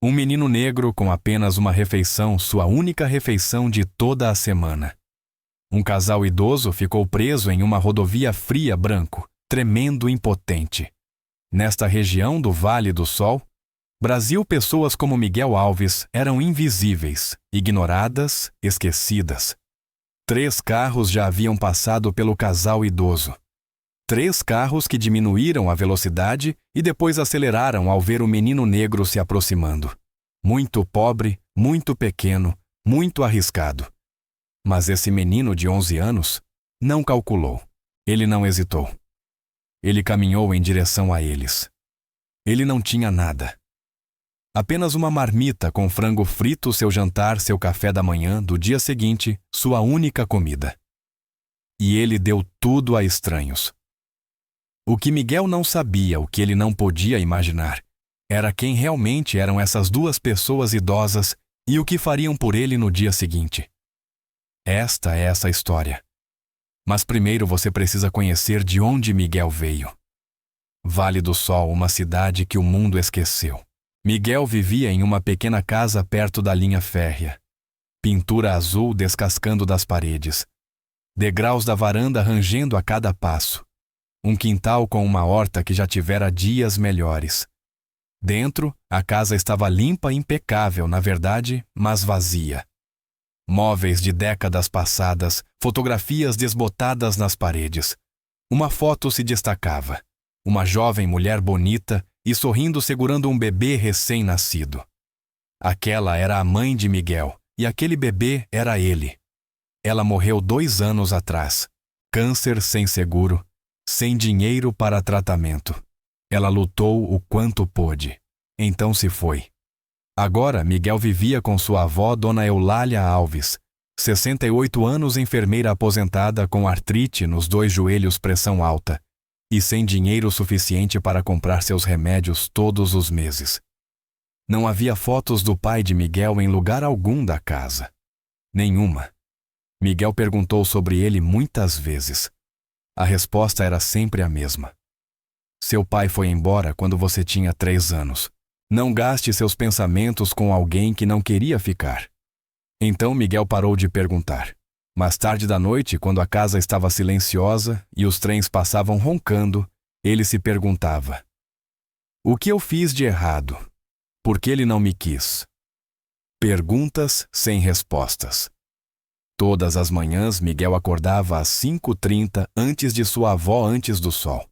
Um menino negro com apenas uma refeição, sua única refeição de toda a semana. Um casal idoso ficou preso em uma rodovia fria branco, tremendo impotente. Nesta região do Vale do Sol, Brasil, pessoas como Miguel Alves eram invisíveis, ignoradas, esquecidas. 3 carros já haviam passado pelo casal idoso. 3 carros que diminuíram a velocidade e depois aceleraram ao ver o menino negro se aproximando. Muito pobre, muito pequeno, muito arriscado. Mas esse menino de 11 anos não calculou. Ele não hesitou. Ele caminhou em direção a eles. Ele não tinha nada. Apenas uma marmita com frango frito, seu jantar, seu café da manhã, do dia seguinte, sua única comida. E ele deu tudo a estranhos. O que Miguel não sabia, o que ele não podia imaginar, era quem realmente eram essas 2 pessoas idosas e o que fariam por ele no dia seguinte. Esta é essa história. Mas primeiro você precisa conhecer de onde Miguel veio. Vale do Sol, uma cidade que o mundo esqueceu. Miguel vivia em uma pequena casa perto da linha férrea. Pintura azul descascando das paredes. Degraus da varanda rangendo a cada passo. Um quintal com uma horta que já tivera dias melhores. Dentro, a casa estava limpa e impecável, na verdade, mas vazia. Móveis de décadas passadas, fotografias desbotadas nas paredes. Uma foto se destacava. Uma jovem mulher bonita e sorrindo segurando um bebê recém-nascido. Aquela era a mãe de Miguel, e aquele bebê era ele. Ela morreu 2 anos atrás. Câncer sem seguro, sem dinheiro para tratamento. Ela lutou o quanto pôde. Então se foi. Agora, Miguel vivia com sua avó, Dona Eulália Alves, 68 anos, enfermeira aposentada com artrite nos 2 joelhos, pressão alta, e sem dinheiro suficiente para comprar seus remédios todos os meses. Não havia fotos do pai de Miguel em lugar algum da casa. Nenhuma. Miguel perguntou sobre ele muitas vezes. A resposta era sempre a mesma. Seu pai foi embora quando você tinha 3 anos. Não gaste seus pensamentos com alguém que não queria ficar. Então Miguel parou de perguntar. Mais tarde da noite, quando a casa estava silenciosa e os trens passavam roncando, ele se perguntava: o que eu fiz de errado? Por que ele não me quis? Perguntas sem respostas. Todas as manhãs, Miguel acordava às 5h30 antes de sua avó, antes do sol.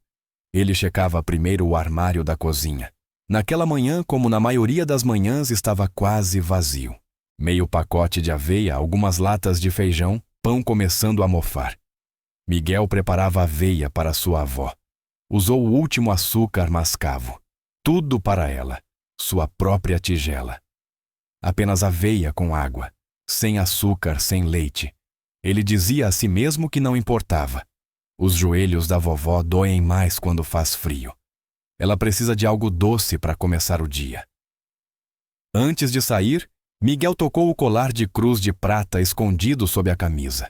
Ele checava primeiro o armário da cozinha. Naquela manhã, como na maioria das manhãs, estava quase vazio. Meio pacote de aveia, algumas latas de feijão, pão começando a mofar. Miguel preparava aveia para sua avó. Usou o último açúcar mascavo. Tudo para ela, sua própria tigela. Apenas aveia com água, sem açúcar, sem leite. Ele dizia a si mesmo que não importava. Os joelhos da vovó doem mais quando faz frio. Ela precisa de algo doce para começar o dia. Antes de sair, Miguel tocou o colar de cruz de prata escondido sob a camisa.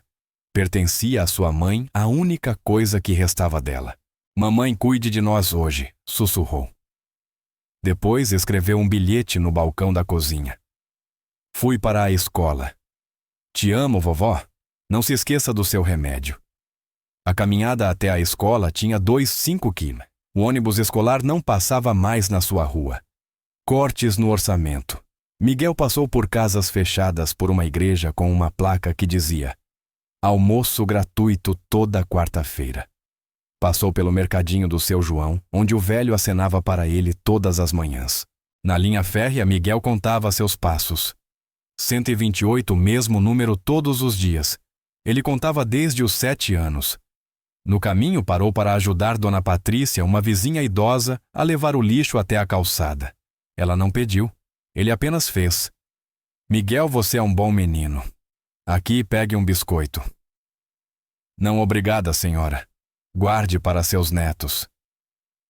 Pertencia à sua mãe, a única coisa que restava dela. Mamãe, cuide de nós hoje, sussurrou. Depois escreveu um bilhete no balcão da cozinha. Fui para a escola. Te amo, vovó. Não se esqueça do seu remédio. A caminhada até a escola tinha 5 km. O ônibus escolar não passava mais na sua rua. Cortes no orçamento. Miguel passou por casas fechadas por uma igreja com uma placa que dizia: almoço gratuito toda quarta-feira. Passou pelo mercadinho do seu João, onde o velho acenava para ele todas as manhãs. Na linha férrea, Miguel contava seus passos. 128, o mesmo número todos os dias. Ele contava desde os 7 anos. No caminho, parou para ajudar Dona Patrícia, uma vizinha idosa, a levar o lixo até a calçada. Ela não pediu. Ele apenas fez. Miguel, você é um bom menino. Aqui, pegue um biscoito. Não, obrigada, senhora. Guarde para seus netos.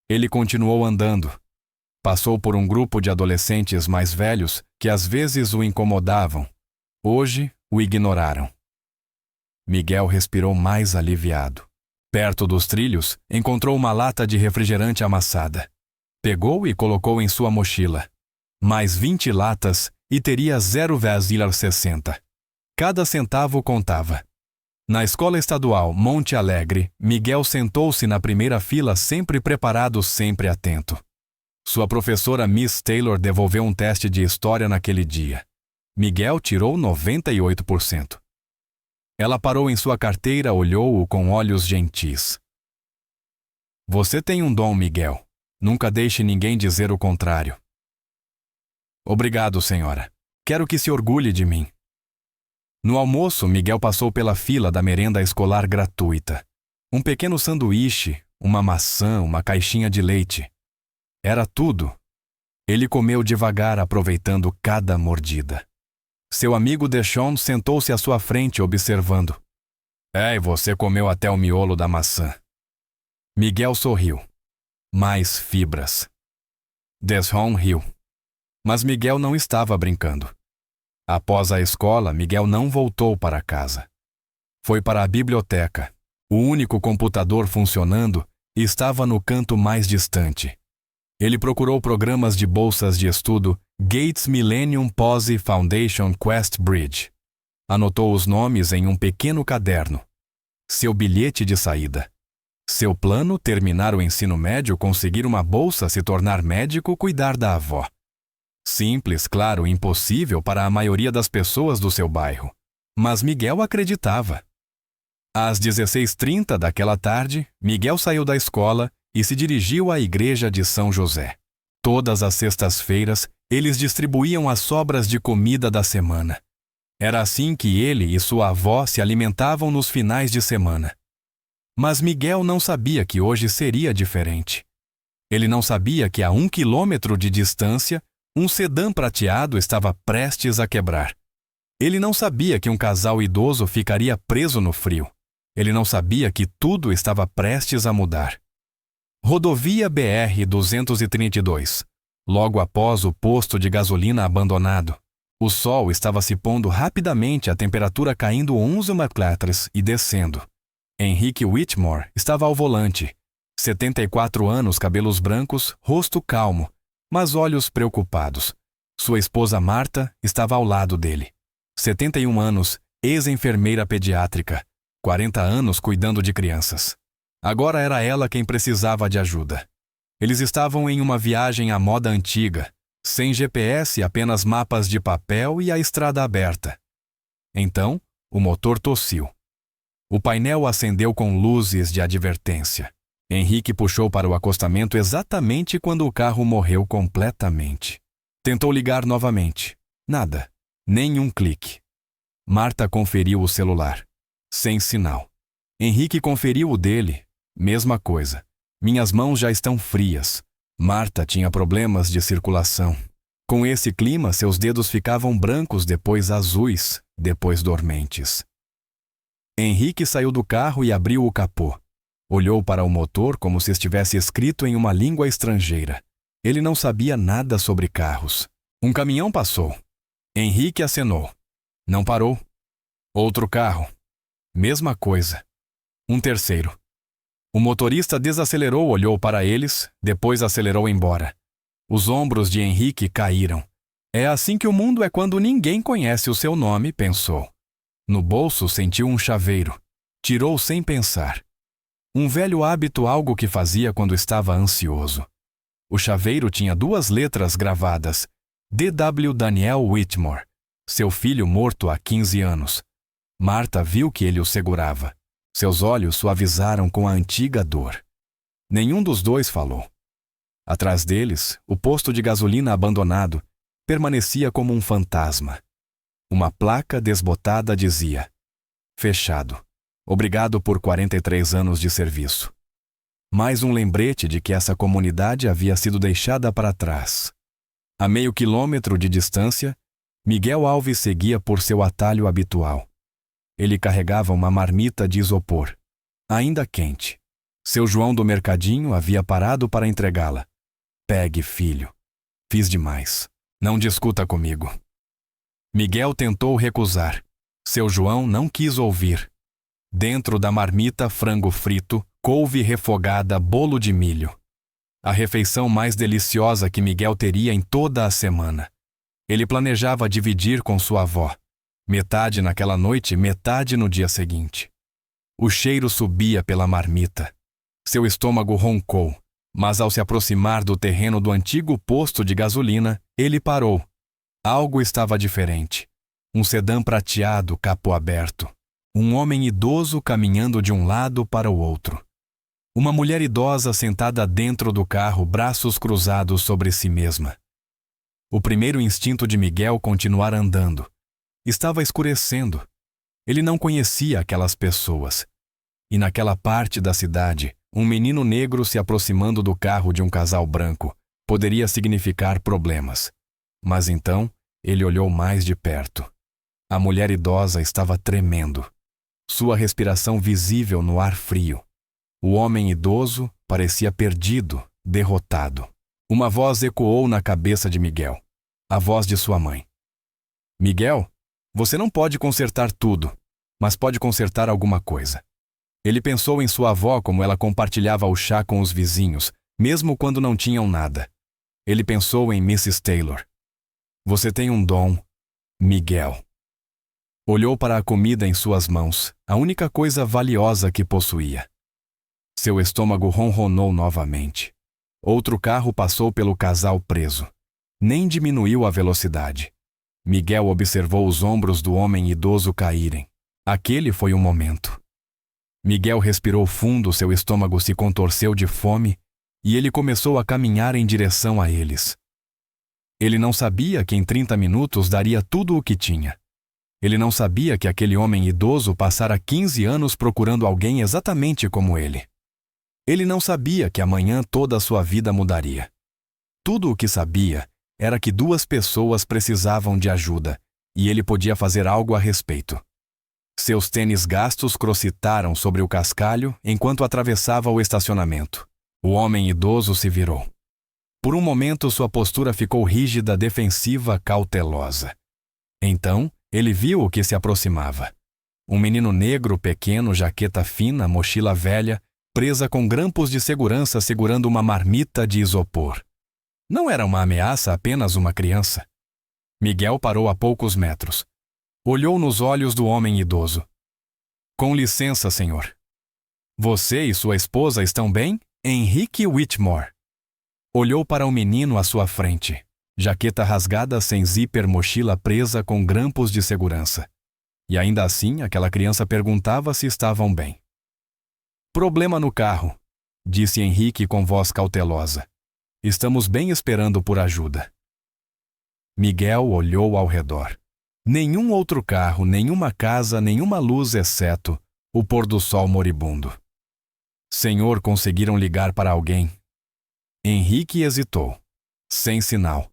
Ele continuou andando. Passou por um grupo de adolescentes mais velhos que às vezes o incomodavam. Hoje, o ignoraram. Miguel respirou mais aliviado. Perto dos trilhos, encontrou uma lata de refrigerante amassada. Pegou e colocou em sua mochila. Mais 20 latas e teria 0,60. Cada centavo contava. Na escola estadual Monte Alegre, Miguel sentou-se na primeira fila, sempre preparado, sempre atento. Sua professora Miss Taylor devolveu um teste de história naquele dia. Miguel tirou 98%. Ela parou em sua carteira, olhou-o com olhos gentis. Você tem um dom, Miguel. Nunca deixe ninguém dizer o contrário. Obrigado, senhora. Quero que se orgulhe de mim. No almoço, Miguel passou pela fila da merenda escolar gratuita. Um pequeno sanduíche, uma maçã, uma caixinha de leite. Era tudo. Ele comeu devagar, aproveitando cada mordida. Seu amigo Deshawn sentou-se à sua frente, observando. E você comeu até o miolo da maçã. Miguel sorriu. Mais fibras. Deshawn riu. Mas Miguel não estava brincando. Após a escola, Miguel não voltou para casa. Foi para a biblioteca. O único computador funcionando estava no canto mais distante. Ele procurou programas de bolsas de estudo Gates Millennium Posey Foundation Quest Bridge. Anotou os nomes em um pequeno caderno. Seu bilhete de saída. Seu plano: terminar o ensino médio, conseguir uma bolsa, se tornar médico, cuidar da avó. Simples, claro, impossível para a maioria das pessoas do seu bairro. Mas Miguel acreditava. Às 16h30 daquela tarde, Miguel saiu da escola e se dirigiu à igreja de São José. Todas as sextas-feiras, eles distribuíam as sobras de comida da semana. Era assim que ele e sua avó se alimentavam nos finais de semana. Mas Miguel não sabia que hoje seria diferente. Ele não sabia que a 1 quilômetro de distância, um sedã prateado estava prestes a quebrar. Ele não sabia que um casal idoso ficaria preso no frio. Ele não sabia que tudo estava prestes a mudar. Rodovia BR-232. Logo após o posto de gasolina abandonado. O sol estava se pondo rapidamente, a temperatura caindo 11 hectolitros e descendo. Henrique Whitmore estava ao volante. 74 anos, cabelos brancos, rosto calmo, mas olhos preocupados. Sua esposa Marta estava ao lado dele. 71 anos, ex-enfermeira pediátrica. 40 anos cuidando de crianças. Agora era ela quem precisava de ajuda. Eles estavam em uma viagem à moda antiga, sem GPS, apenas mapas de papel e a estrada aberta. Então, o motor tossiu. O painel acendeu com luzes de advertência. Henrique puxou para o acostamento exatamente quando o carro morreu completamente. Tentou ligar novamente. Nada. Nenhum clique. Marta conferiu o celular. Sem sinal. Henrique conferiu o dele. Mesma coisa. Minhas mãos já estão frias. Marta tinha problemas de circulação. Com esse clima, seus dedos ficavam brancos, depois azuis, depois dormentes. Henrique saiu do carro e abriu o capô. Olhou para o motor como se estivesse escrito em uma língua estrangeira. Ele não sabia nada sobre carros. Um caminhão passou. Henrique acenou. Não parou. Outro carro. Mesma coisa. Um terceiro. O motorista desacelerou, olhou para eles, depois acelerou embora. Os ombros de Henrique caíram. É assim que o mundo é quando ninguém conhece o seu nome, pensou. No bolso sentiu um chaveiro. Tirou sem pensar. Um velho hábito, algo que fazia quando estava ansioso. O chaveiro tinha 2 letras gravadas. D.W. Daniel Whitmore, seu filho morto há 15 anos. Marta viu que ele o segurava. Seus olhos suavizaram com a antiga dor. Nenhum dos dois falou. Atrás deles, o posto de gasolina abandonado permanecia como um fantasma. Uma placa desbotada dizia: fechado. Obrigado por 43 anos de serviço. Mais um lembrete de que essa comunidade havia sido deixada para trás. A meio quilômetro de distância, Miguel Alves seguia por seu atalho habitual. Ele carregava uma marmita de isopor, ainda quente. Seu João do mercadinho havia parado para entregá-la. Pegue, filho. Fiz demais. Não discuta comigo. Miguel tentou recusar. Seu João não quis ouvir. Dentro da marmita, frango frito, couve refogada, bolo de milho. A refeição mais deliciosa que Miguel teria em toda a semana. Ele planejava dividir com sua avó. Metade naquela noite, metade no dia seguinte. O cheiro subia pela marmita. Seu estômago roncou, mas ao se aproximar do terreno do antigo posto de gasolina, ele parou. Algo estava diferente. Um sedã prateado, capô aberto. Um homem idoso caminhando de um lado para o outro. Uma mulher idosa sentada dentro do carro, braços cruzados sobre si mesma. O primeiro instinto de Miguel continuar andando. Estava escurecendo. Ele não conhecia aquelas pessoas. E naquela parte da cidade, um menino negro se aproximando do carro de um casal branco poderia significar problemas. Mas então, ele olhou mais de perto. A mulher idosa estava tremendo. Sua respiração visível no ar frio. O homem idoso parecia perdido, derrotado. Uma voz ecoou na cabeça de Miguel. A voz de sua mãe. Miguel, você não pode consertar tudo, mas pode consertar alguma coisa. Ele pensou em sua avó como ela compartilhava o chá com os vizinhos, mesmo quando não tinham nada. Ele pensou em Mrs. Taylor. Você tem um dom, Miguel. Olhou para a comida em suas mãos, a única coisa valiosa que possuía. Seu estômago ronronou novamente. Outro carro passou pelo casal preso. Nem diminuiu a velocidade. Miguel observou os ombros do homem idoso caírem. Aquele foi o momento. Miguel respirou fundo, seu estômago se contorceu de fome e ele começou a caminhar em direção a eles. Ele não sabia que em 30 minutos daria tudo o que tinha. Ele não sabia que aquele homem idoso passara 15 anos procurando alguém exatamente como ele. Ele não sabia que amanhã toda a sua vida mudaria. Tudo o que sabia era que duas pessoas precisavam de ajuda e ele podia fazer algo a respeito. Seus tênis gastos crocitaram sobre o cascalho enquanto atravessava o estacionamento. O homem idoso se virou. Por um momento sua postura ficou rígida, defensiva, cautelosa. Então, ele viu o que se aproximava. Um menino negro, pequeno, jaqueta fina, mochila velha, presa com grampos de segurança segurando uma marmita de isopor. Não era uma ameaça, apenas uma criança. Miguel parou a poucos metros. Olhou nos olhos do homem idoso. Com licença, senhor. Você e sua esposa estão bem? Henrique Whitmore. Olhou para o menino à sua frente. Jaqueta rasgada sem zíper, mochila presa com grampos de segurança. E ainda assim, aquela criança perguntava se estavam bem. Problema no carro, disse Henrique com voz cautelosa. Estamos bem esperando por ajuda. Miguel olhou ao redor. Nenhum outro carro, nenhuma casa, nenhuma luz exceto o pôr do sol moribundo. Senhor, conseguiram ligar para alguém? Henrique hesitou. Sem sinal.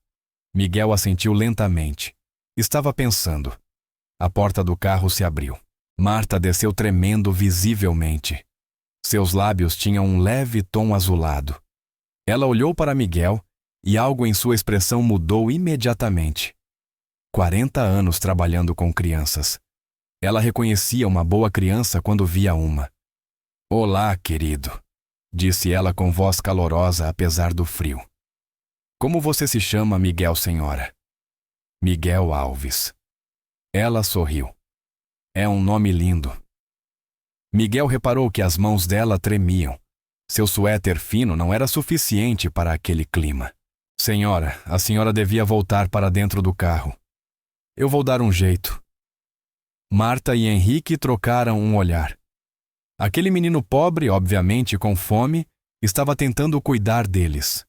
Miguel assentiu lentamente. Estava pensando. A porta do carro se abriu. Marta desceu tremendo visivelmente. Seus lábios tinham um leve tom azulado. Ela olhou para Miguel e algo em sua expressão mudou imediatamente. 40 anos trabalhando com crianças. Ela reconhecia uma boa criança quando via uma. Olá, querido, disse ela com voz calorosa apesar do frio. Como você se chama, Miguel, senhora? Miguel Alves. Ela sorriu. É um nome lindo. Miguel reparou que as mãos dela tremiam. Seu suéter fino não era suficiente para aquele clima. Senhora, a senhora devia voltar para dentro do carro. Eu vou dar um jeito. Marta e Henrique trocaram um olhar. Aquele menino pobre, obviamente com fome, estava tentando cuidar deles.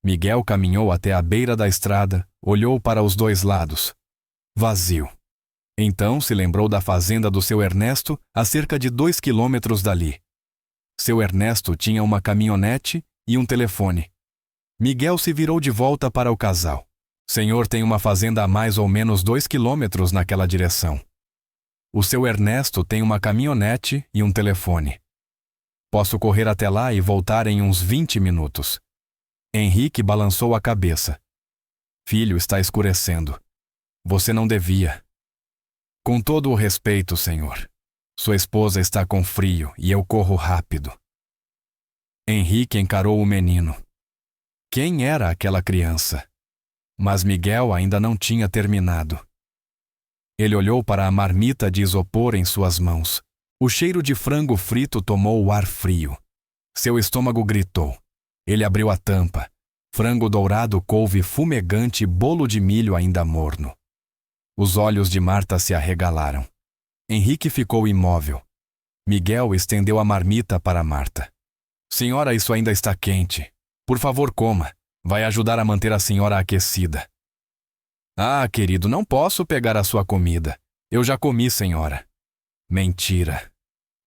Miguel caminhou até a beira da estrada, olhou para os dois lados. Vazio. Então se lembrou da fazenda do seu Ernesto, a cerca de 2 quilômetros dali. Seu Ernesto tinha uma caminhonete e um telefone. Miguel se virou de volta para o casal. Senhor tem uma fazenda a mais ou menos 2 quilômetros naquela direção. O seu Ernesto tem uma caminhonete e um telefone. Posso correr até lá e voltar em uns 20 minutos. Henrique balançou a cabeça. Filho, está escurecendo. Você não devia. Com todo o respeito, senhor. Sua esposa está com frio e eu corro rápido. Henrique encarou o menino. Quem era aquela criança? Mas Miguel ainda não tinha terminado. Ele olhou para a marmita de isopor em suas mãos. O cheiro de frango frito tomou o ar frio. Seu estômago gritou. Ele abriu a tampa. Frango dourado, couve fumegante e bolo de milho ainda morno. Os olhos de Marta se arregalaram. Henrique ficou imóvel. Miguel estendeu a marmita para Marta. Senhora, isso ainda está quente. Por favor, coma. Vai ajudar a manter a senhora aquecida. Ah, querido, não posso pegar a sua comida. Eu já comi, senhora. Mentira.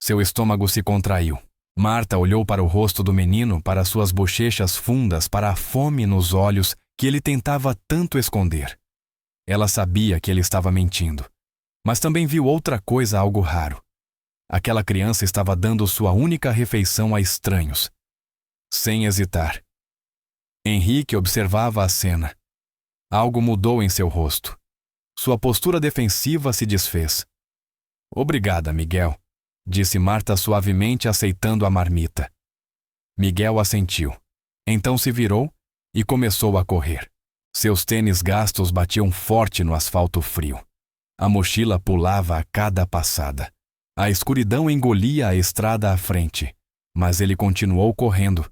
Seu estômago se contraiu. Marta olhou para o rosto do menino, para suas bochechas fundas, para a fome nos olhos que ele tentava tanto esconder. Ela sabia que ele estava mentindo. Mas também viu outra coisa, algo raro. Aquela criança estava dando sua única refeição a estranhos. Sem hesitar. Henrique observava a cena. Algo mudou em seu rosto. Sua postura defensiva se desfez. Obrigada, Miguel, disse Marta suavemente, aceitando a marmita. Miguel assentiu. Então se virou e começou a correr. Seus tênis gastos batiam forte no asfalto frio. A mochila pulava a cada passada. A escuridão engolia a estrada à frente, mas ele continuou correndo.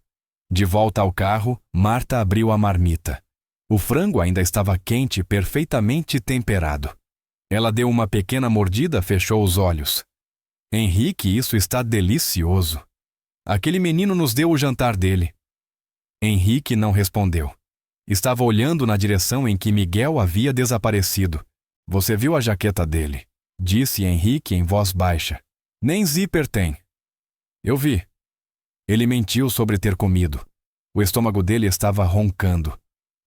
De volta ao carro, Marta abriu a marmita. O frango ainda estava quente, perfeitamente temperado. Ela deu uma pequena mordida, fechou os olhos. Henrique, isso está delicioso. Aquele menino nos deu o jantar dele. Henrique não respondeu. Estava olhando na direção em que Miguel havia desaparecido. Você viu a jaqueta dele? Disse Henrique em voz baixa. Nem zíper tem. Eu vi. Ele mentiu sobre ter comido. O estômago dele estava roncando.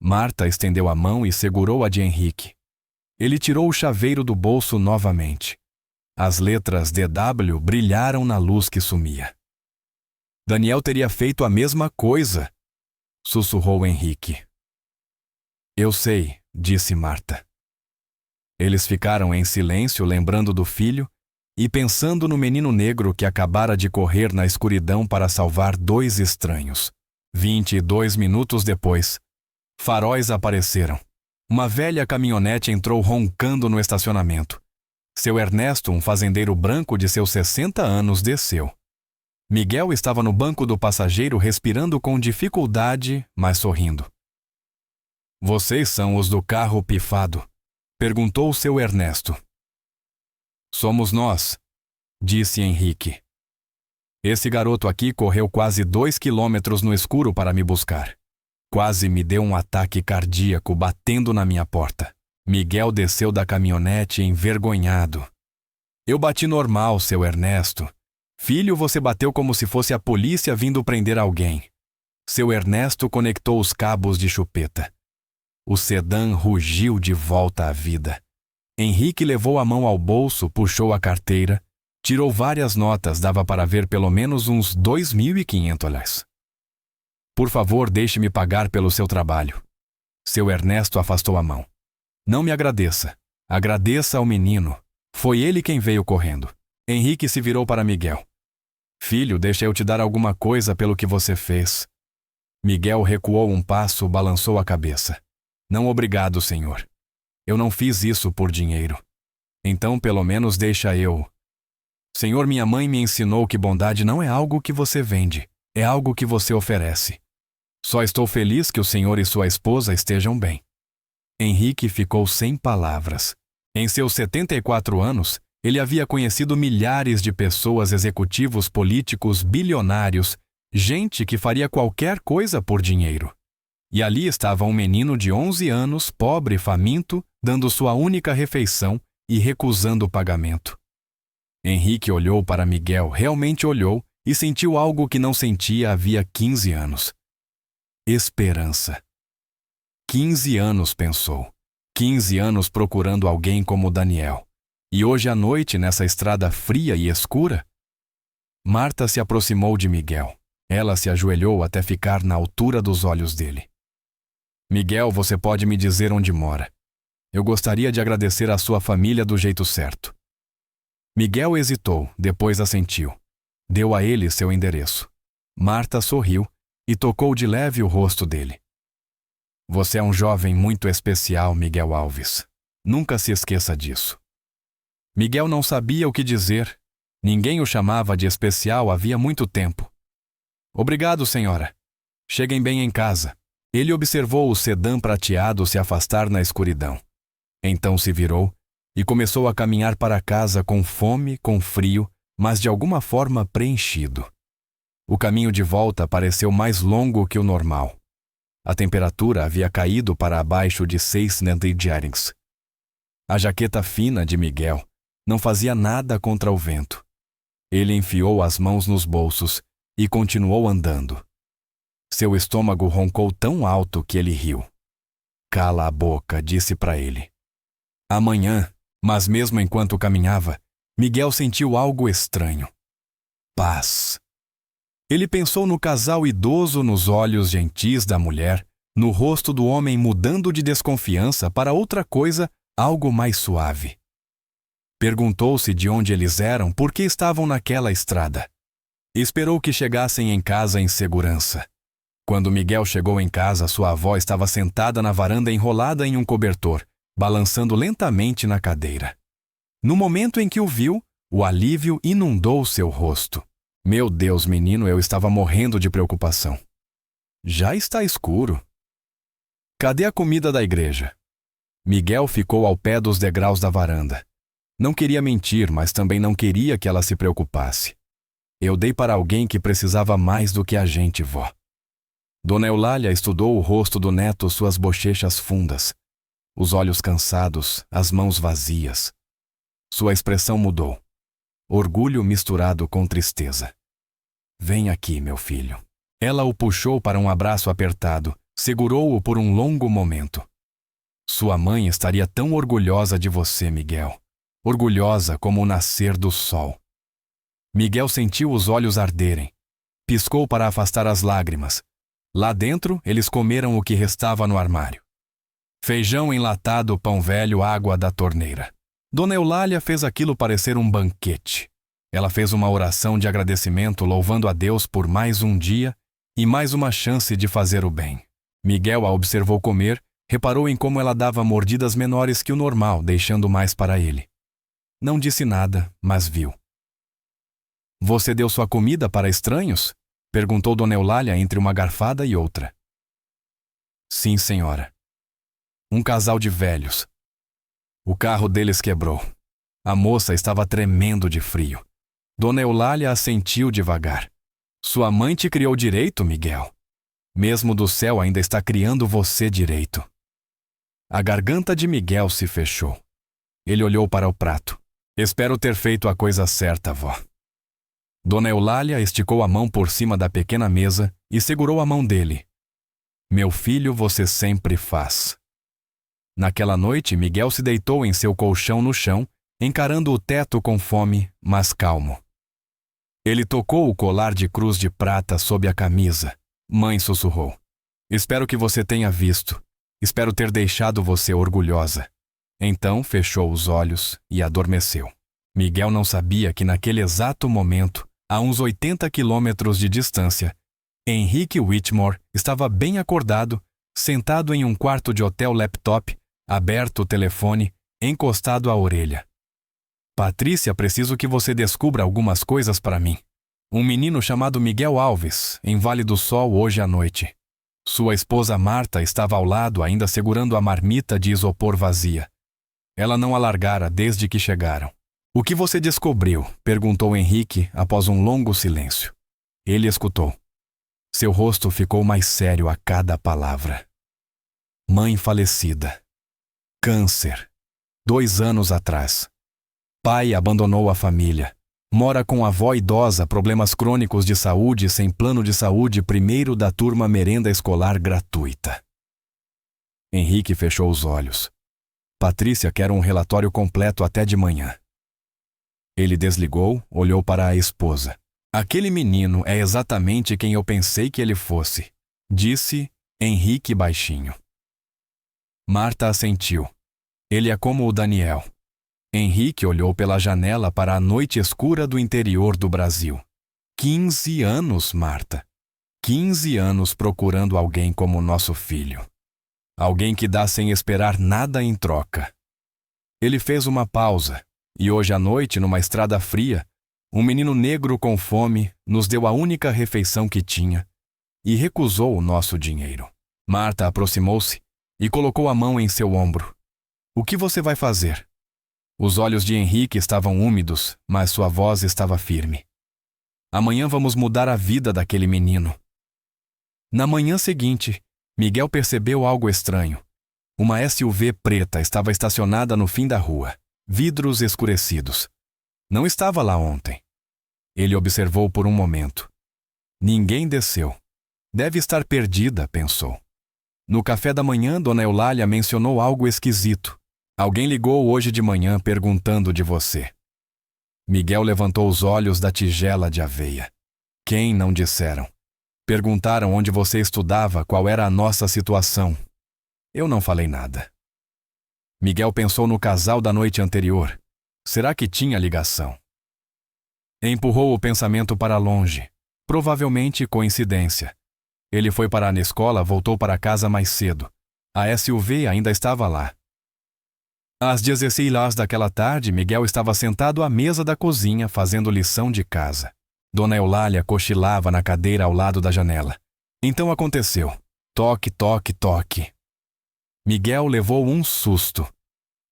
Marta estendeu a mão e segurou a de Henrique. Ele tirou o chaveiro do bolso novamente. As letras DW brilharam na luz que sumia. Daniel teria feito a mesma coisa, sussurrou Henrique. Eu sei, disse Marta. Eles ficaram em silêncio, lembrando do filho e pensando no menino negro que acabara de correr na escuridão para salvar dois estranhos. 22 minutos depois, faróis apareceram. Uma velha caminhonete entrou roncando no estacionamento. Seu Ernesto, um fazendeiro branco de seus 60 anos, desceu. Miguel estava no banco do passageiro respirando com dificuldade, mas sorrindo. Vocês são os do carro pifado? Perguntou seu Ernesto. Somos nós, disse Henrique. Esse garoto aqui correu quase 2 quilômetros no escuro para me buscar. Quase me deu um ataque cardíaco batendo na minha porta. Miguel desceu da caminhonete envergonhado. Eu bati normal, seu Ernesto. Filho, você bateu como se fosse a polícia vindo prender alguém. Seu Ernesto conectou os cabos de chupeta. O sedã rugiu de volta à vida. Henrique levou a mão ao bolso, puxou a carteira, tirou várias notas, dava para ver pelo menos uns $2.500. Por favor, deixe-me pagar pelo seu trabalho. Seu Ernesto afastou a mão. Não me agradeça. Agradeça ao menino. Foi ele quem veio correndo. Henrique se virou para Miguel. Filho, deixa eu te dar alguma coisa pelo que você fez. Miguel recuou um passo, balançou a cabeça. Não, obrigado, senhor. Eu não fiz isso por dinheiro. Então, pelo menos deixa eu. Senhor, minha mãe me ensinou que bondade não é algo que você vende, é algo que você oferece. Só estou feliz que o senhor e sua esposa estejam bem. Henrique ficou sem palavras. Em seus 74 anos, ele havia conhecido milhares de pessoas, executivos políticos, bilionários, gente que faria qualquer coisa por dinheiro. E ali estava um menino de 11 anos, pobre, faminto, dando sua única refeição e recusando o pagamento. Henrique olhou para Miguel, realmente olhou, e sentiu algo que não sentia havia 15 anos. Esperança. 15 anos, pensou. 15 anos procurando alguém como Daniel. E hoje à noite, nessa estrada fria e escura? Marta se aproximou de Miguel. Ela se ajoelhou até ficar na altura dos olhos dele. Miguel, você pode me dizer onde mora. Eu gostaria de agradecer à sua família do jeito certo. Miguel hesitou, depois assentiu. Deu a ele seu endereço. Marta sorriu e tocou de leve o rosto dele. Você é um jovem muito especial, Miguel Alves. Nunca se esqueça disso. Miguel não sabia o que dizer. Ninguém o chamava de especial havia muito tempo. Obrigado, senhora. Cheguem bem em casa. Ele observou o sedã prateado se afastar na escuridão. Então se virou e começou a caminhar para casa com fome, com frio, mas de alguma forma preenchido. O caminho de volta pareceu mais longo que o normal. A temperatura havia caído para abaixo de 6 centígrados. A jaqueta fina de Miguel não fazia nada contra o vento. Ele enfiou as mãos nos bolsos e continuou andando. Seu estômago roncou tão alto que ele riu. Cala a boca, disse para ele. Amanhã, mas mesmo enquanto caminhava, Miguel sentiu algo estranho. Paz. Ele pensou no casal idoso, nos olhos gentis da mulher, no rosto do homem mudando de desconfiança para outra coisa, algo mais suave. Perguntou-se de onde eles eram, por que estavam naquela estrada. Esperou que chegassem em casa em segurança. Quando Miguel chegou em casa, sua avó estava sentada na varanda enrolada em um cobertor, balançando lentamente na cadeira. No momento em que o viu, o alívio inundou seu rosto. Meu Deus, menino, eu estava morrendo de preocupação. Já está escuro. Cadê a comida da igreja? Miguel ficou ao pé dos degraus da varanda. Não queria mentir, mas também não queria que ela se preocupasse. Eu dei para alguém que precisava mais do que a gente, vó. Dona Eulália estudou o rosto do neto, suas bochechas fundas, os olhos cansados, as mãos vazias. Sua expressão mudou. Orgulho misturado com tristeza. Vem aqui, meu filho. Ela o puxou para um abraço apertado, segurou-o por um longo momento. Sua mãe estaria tão orgulhosa de você, Miguel. Orgulhosa como o nascer do sol. Miguel sentiu os olhos arderem. Piscou para afastar as lágrimas. Lá dentro, eles comeram o que restava no armário. Feijão enlatado, pão velho, água da torneira. Dona Eulália fez aquilo parecer um banquete. Ela fez uma oração de agradecimento louvando a Deus por mais um dia e mais uma chance de fazer o bem. Miguel a observou comer, reparou em como ela dava mordidas menores que o normal, deixando mais para ele. Não disse nada, mas viu. Você deu sua comida para estranhos? Perguntou Dona Eulália entre uma garfada e outra. Sim, senhora. Um casal de velhos. O carro deles quebrou. A moça estava tremendo de frio. Dona Eulália assentiu devagar. Sua mãe te criou direito, Miguel. Mesmo do céu ainda está criando você direito. A garganta de Miguel se fechou. Ele olhou para o prato. Espero ter feito a coisa certa, vó. Dona Eulália esticou a mão por cima da pequena mesa e segurou a mão dele. Meu filho, você sempre faz. Naquela noite, Miguel se deitou em seu colchão no chão, encarando o teto com fome, mas calmo. Ele tocou o colar de cruz de prata sob a camisa. Mãe sussurrou. Espero que você tenha visto. Espero ter deixado você orgulhosa. Então fechou os olhos e adormeceu. Miguel não sabia que naquele exato momento, a uns 80 quilômetros de distância, Henrique Whitmore estava bem acordado, sentado em um quarto de hotel, laptop, aberto o telefone, encostado à orelha. Patrícia, preciso que você descubra algumas coisas para mim. Um menino chamado Miguel Alves, em Vale do Sol hoje à noite. Sua esposa Marta estava ao lado, ainda segurando a marmita de isopor vazia. Ela não a largara desde que chegaram. O que você descobriu? Perguntou Henrique após um longo silêncio. Ele escutou. Seu rosto ficou mais sério a cada palavra. Mãe falecida. Câncer. 2 anos atrás. Pai abandonou a família. Mora com avó idosa, problemas crônicos de saúde, sem plano de saúde, primeiro da turma merenda escolar gratuita. Henrique fechou os olhos. Patrícia quer um relatório completo até de manhã. Ele desligou, olhou para a esposa. Aquele menino é exatamente quem eu pensei que ele fosse, disse Henrique baixinho. Marta assentiu. Ele é como o Daniel. Henrique olhou pela janela para a noite escura do interior do Brasil. 15 anos, Marta. 15 anos procurando alguém como nosso filho. Alguém que dá sem esperar nada em troca. Ele fez uma pausa, e hoje à noite, numa estrada fria, um menino negro com fome nos deu a única refeição que tinha e recusou o nosso dinheiro. Marta aproximou-se e colocou a mão em seu ombro. O que você vai fazer? Os olhos de Henrique estavam úmidos, mas sua voz estava firme. Amanhã vamos mudar a vida daquele menino. Na manhã seguinte, Miguel percebeu algo estranho. Uma SUV preta estava estacionada no fim da rua, vidros escurecidos. Não estava lá ontem. Ele observou por um momento. Ninguém desceu. Deve estar perdida, pensou. No café da manhã, Dona Eulália mencionou algo esquisito. Alguém ligou hoje de manhã perguntando de você. Miguel levantou os olhos da tigela de aveia. Quem não disseram? Perguntaram onde você estudava, qual era a nossa situação. Eu não falei nada. Miguel pensou no casal da noite anterior. Será que tinha ligação? Empurrou o pensamento para longe. Provavelmente coincidência. Ele foi parar na escola, voltou para casa mais cedo. A SUV ainda estava lá. Às 16 horas daquela tarde, Miguel estava sentado à mesa da cozinha fazendo lição de casa. Dona Eulália cochilava na cadeira ao lado da janela. Então aconteceu. Toque, toque, toque. Miguel levou um susto.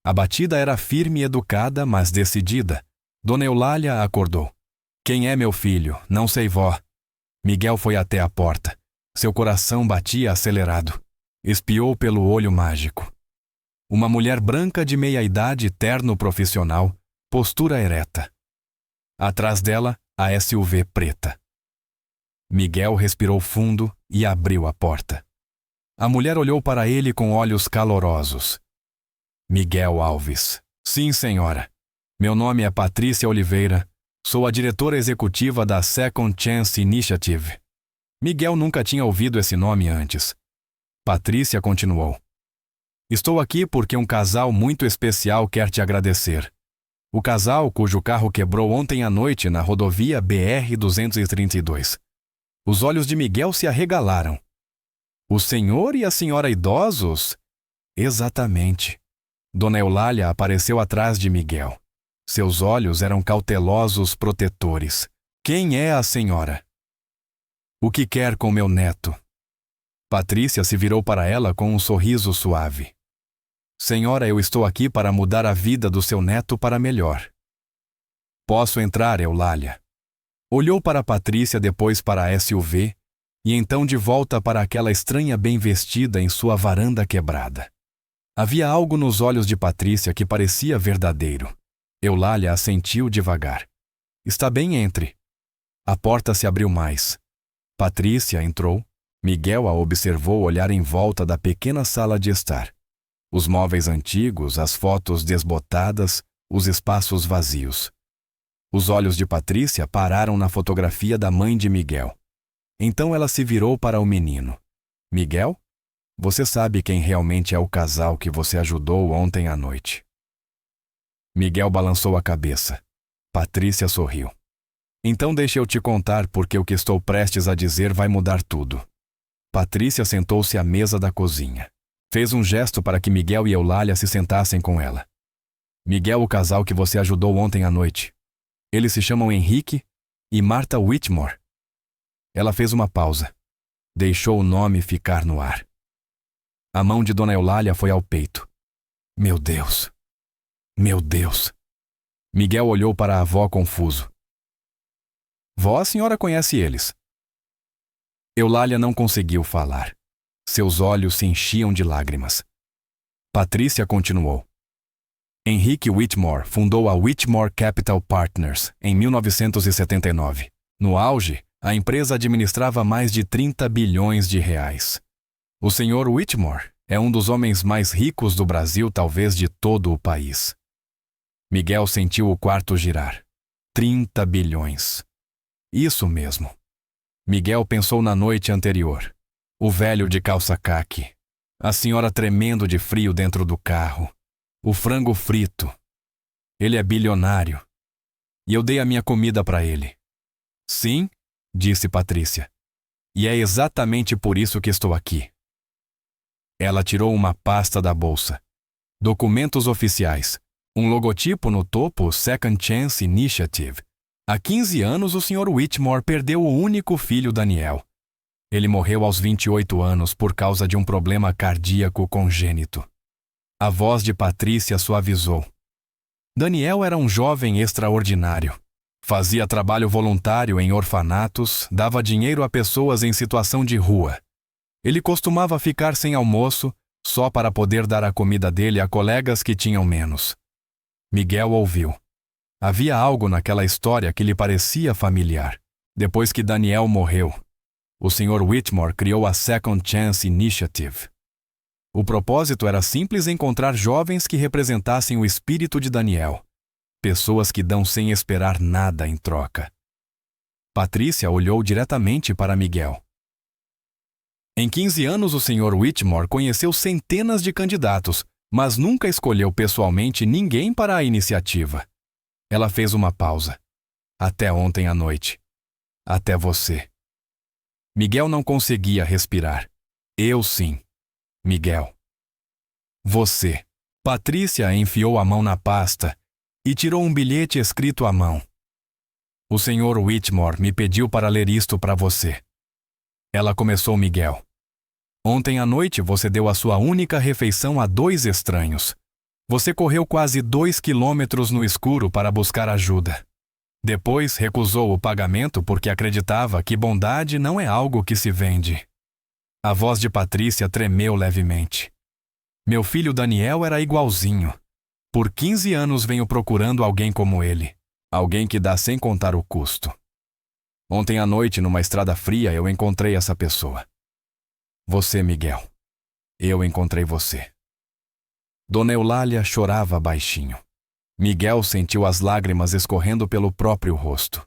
A batida era firme e educada, mas decidida. Dona Eulália acordou. Quem é meu filho? Não sei, vó. Miguel foi até a porta. Seu coração batia acelerado. Espiou pelo olho mágico. Uma mulher branca de meia-idade, terno profissional, postura ereta. Atrás dela, a SUV preta. Miguel respirou fundo e abriu a porta. A mulher olhou para ele com olhos calorosos. Miguel Alves. Sim, senhora. Meu nome é Patrícia Oliveira. Sou a diretora executiva da Second Chance Initiative. Miguel nunca tinha ouvido esse nome antes. Patrícia continuou. Estou aqui porque um casal muito especial quer te agradecer. O casal cujo carro quebrou ontem à noite na rodovia BR-232. Os olhos de Miguel se arregalaram. O senhor e a senhora idosos? Exatamente. Dona Eulália apareceu atrás de Miguel. Seus olhos eram cautelosos protetores. Quem é a senhora? O que quer com meu neto? Patrícia se virou para ela com um sorriso suave. Senhora, eu estou aqui para mudar a vida do seu neto para melhor. Posso entrar, Eulália? Olhou para Patrícia, depois para a SUV, e então de volta para aquela estranha bem vestida em sua varanda quebrada. Havia algo nos olhos de Patrícia que parecia verdadeiro. Eulália assentiu devagar. Está bem, entre. A porta se abriu mais. Patrícia entrou. Miguel a observou olhar em volta da pequena sala de estar. Os móveis antigos, as fotos desbotadas, os espaços vazios. Os olhos de Patrícia pararam na fotografia da mãe de Miguel. Então ela se virou para o menino. Miguel? Você sabe quem realmente é o casal que você ajudou ontem à noite? Miguel balançou a cabeça. Patrícia sorriu. Então deixa eu te contar porque o que estou prestes a dizer vai mudar tudo. Patrícia sentou-se à mesa da cozinha. Fez um gesto para que Miguel e Eulália se sentassem com ela. Miguel, o casal que você ajudou ontem à noite. Eles se chamam Henrique e Marta Whitmore. Ela fez uma pausa. Deixou o nome ficar no ar. A mão de Dona Eulália foi ao peito. Meu Deus! Meu Deus! Miguel olhou para a avó confuso. Vó, a senhora conhece eles. Eulália não conseguiu falar. Seus olhos se enchiam de lágrimas. Patrícia continuou. Henrique Whitmore fundou a Whitmore Capital Partners em 1979. No auge, a empresa administrava mais de 30 bilhões de reais. O senhor Whitmore é um dos homens mais ricos do Brasil, talvez de todo o país. Miguel sentiu o quarto girar. 30 bilhões. Isso mesmo. Miguel pensou na noite anterior. O velho de calça caque. A senhora tremendo de frio dentro do carro. O frango frito. Ele é bilionário. E eu dei a minha comida para ele. Sim, disse Patrícia. E é exatamente por isso que estou aqui. Ela tirou uma pasta da bolsa. Documentos oficiais. Um logotipo no topo, Second Chance Initiative. Há 15 anos, o Sr. Whitmore perdeu o único filho, Daniel. Ele morreu aos 28 anos por causa de um problema cardíaco congênito. A voz de Patrícia suavizou. Daniel era um jovem extraordinário. Fazia trabalho voluntário em orfanatos, dava dinheiro a pessoas em situação de rua. Ele costumava ficar sem almoço, só para poder dar a comida dele a colegas que tinham menos. Miguel ouviu. Havia algo naquela história que lhe parecia familiar. Depois que Daniel morreu, o Sr. Whitmore criou a Second Chance Initiative. O propósito era simples: encontrar jovens que representassem o espírito de Daniel. Pessoas que dão sem esperar nada em troca. Patrícia olhou diretamente para Miguel. Em 15 anos, o Sr. Whitmore conheceu centenas de candidatos, mas nunca escolheu pessoalmente ninguém para a iniciativa. Ela fez uma pausa. Até ontem à noite. Até você. Miguel não conseguia respirar. Eu sim. Miguel. Você. Patrícia enfiou a mão na pasta e tirou um bilhete escrito à mão. O Sr. Whitmore me pediu para ler isto para você. Ela começou: Miguel. Ontem à noite você deu a sua única refeição a 2 estranhos. Você correu quase 2 quilômetros no escuro para buscar ajuda. Depois recusou o pagamento porque acreditava que bondade não é algo que se vende. A voz de Patrícia tremeu levemente. Meu filho Daniel era igualzinho. Por 15 anos venho procurando alguém como ele. Alguém que dá sem contar o custo. Ontem à noite, numa estrada fria, eu encontrei essa pessoa. Você, Miguel. Eu encontrei você. Dona Eulália chorava baixinho. Miguel sentiu as lágrimas escorrendo pelo próprio rosto.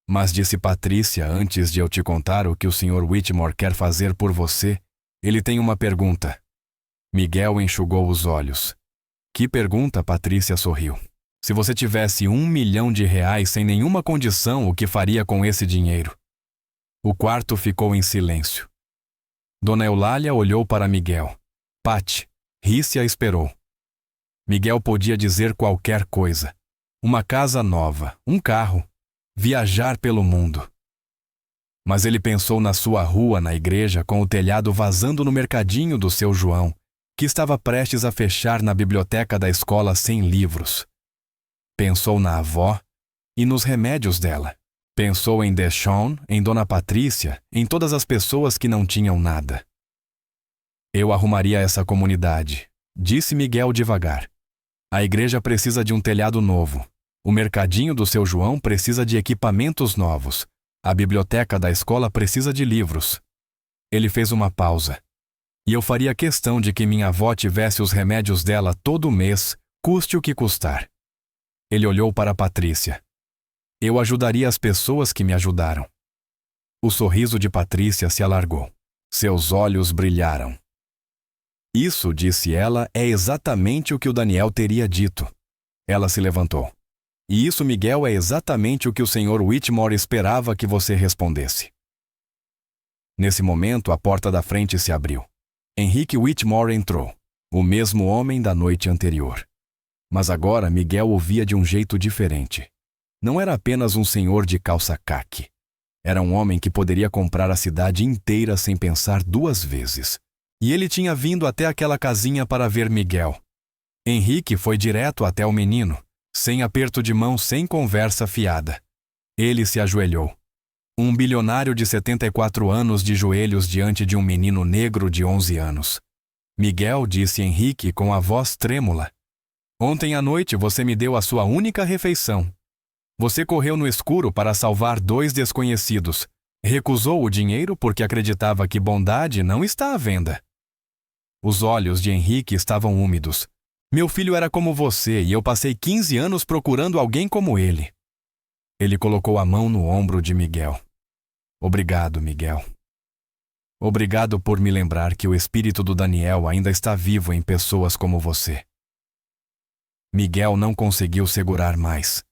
Mas disse Patrícia: antes de eu te contar o que o Sr. Whitmore quer fazer por você, ele tem uma pergunta. Miguel enxugou os olhos. Que pergunta? Patrícia sorriu. Se você tivesse R$1 milhão sem nenhuma condição, o que faria com esse dinheiro? O quarto ficou em silêncio. Dona Eulália olhou para Miguel. Pat, Rícia esperou. Miguel podia dizer qualquer coisa. Uma casa nova, um carro, viajar pelo mundo. Mas ele pensou na sua rua, na igreja, com o telhado vazando no mercadinho do seu João, que estava prestes a fechar, na biblioteca da escola sem livros. Pensou na avó e nos remédios dela. Pensou em Deshawn, em Dona Patrícia, em todas as pessoas que não tinham nada. Eu arrumaria essa comunidade, disse Miguel devagar. A igreja precisa de um telhado novo. O mercadinho do seu João precisa de equipamentos novos. A biblioteca da escola precisa de livros. Ele fez uma pausa. E eu faria questão de que minha avó tivesse os remédios dela todo mês, custe o que custar. Ele olhou para Patrícia. Eu ajudaria as pessoas que me ajudaram. O sorriso de Patrícia se alargou. Seus olhos brilharam. Isso, disse ela, é exatamente o que o Daniel teria dito. Ela se levantou. E isso, Miguel, é exatamente o que o Sr. Whitmore esperava que você respondesse. Nesse momento, a porta da frente se abriu. Henrique Whitmore entrou, o mesmo homem da noite anterior. Mas agora Miguel ouvia de um jeito diferente. Não era apenas um senhor de calça caque. Era um homem que poderia comprar a cidade inteira sem pensar 2 vezes. E ele tinha vindo até aquela casinha para ver Miguel. Henrique foi direto até o menino, sem aperto de mão, sem conversa fiada. Ele se ajoelhou. Um bilionário de 74 anos de joelhos diante de um menino negro de 11 anos. Miguel, disse Henrique com a voz trêmula. Ontem à noite você me deu a sua única refeição. Você correu no escuro para salvar 2 desconhecidos. Recusou o dinheiro porque acreditava que bondade não está à venda. Os olhos de Henrique estavam úmidos. Meu filho era como você e eu passei 15 anos procurando alguém como ele. Ele colocou a mão no ombro de Miguel. Obrigado, Miguel. Obrigado por me lembrar que o espírito do Daniel ainda está vivo em pessoas como você. Miguel não conseguiu segurar mais.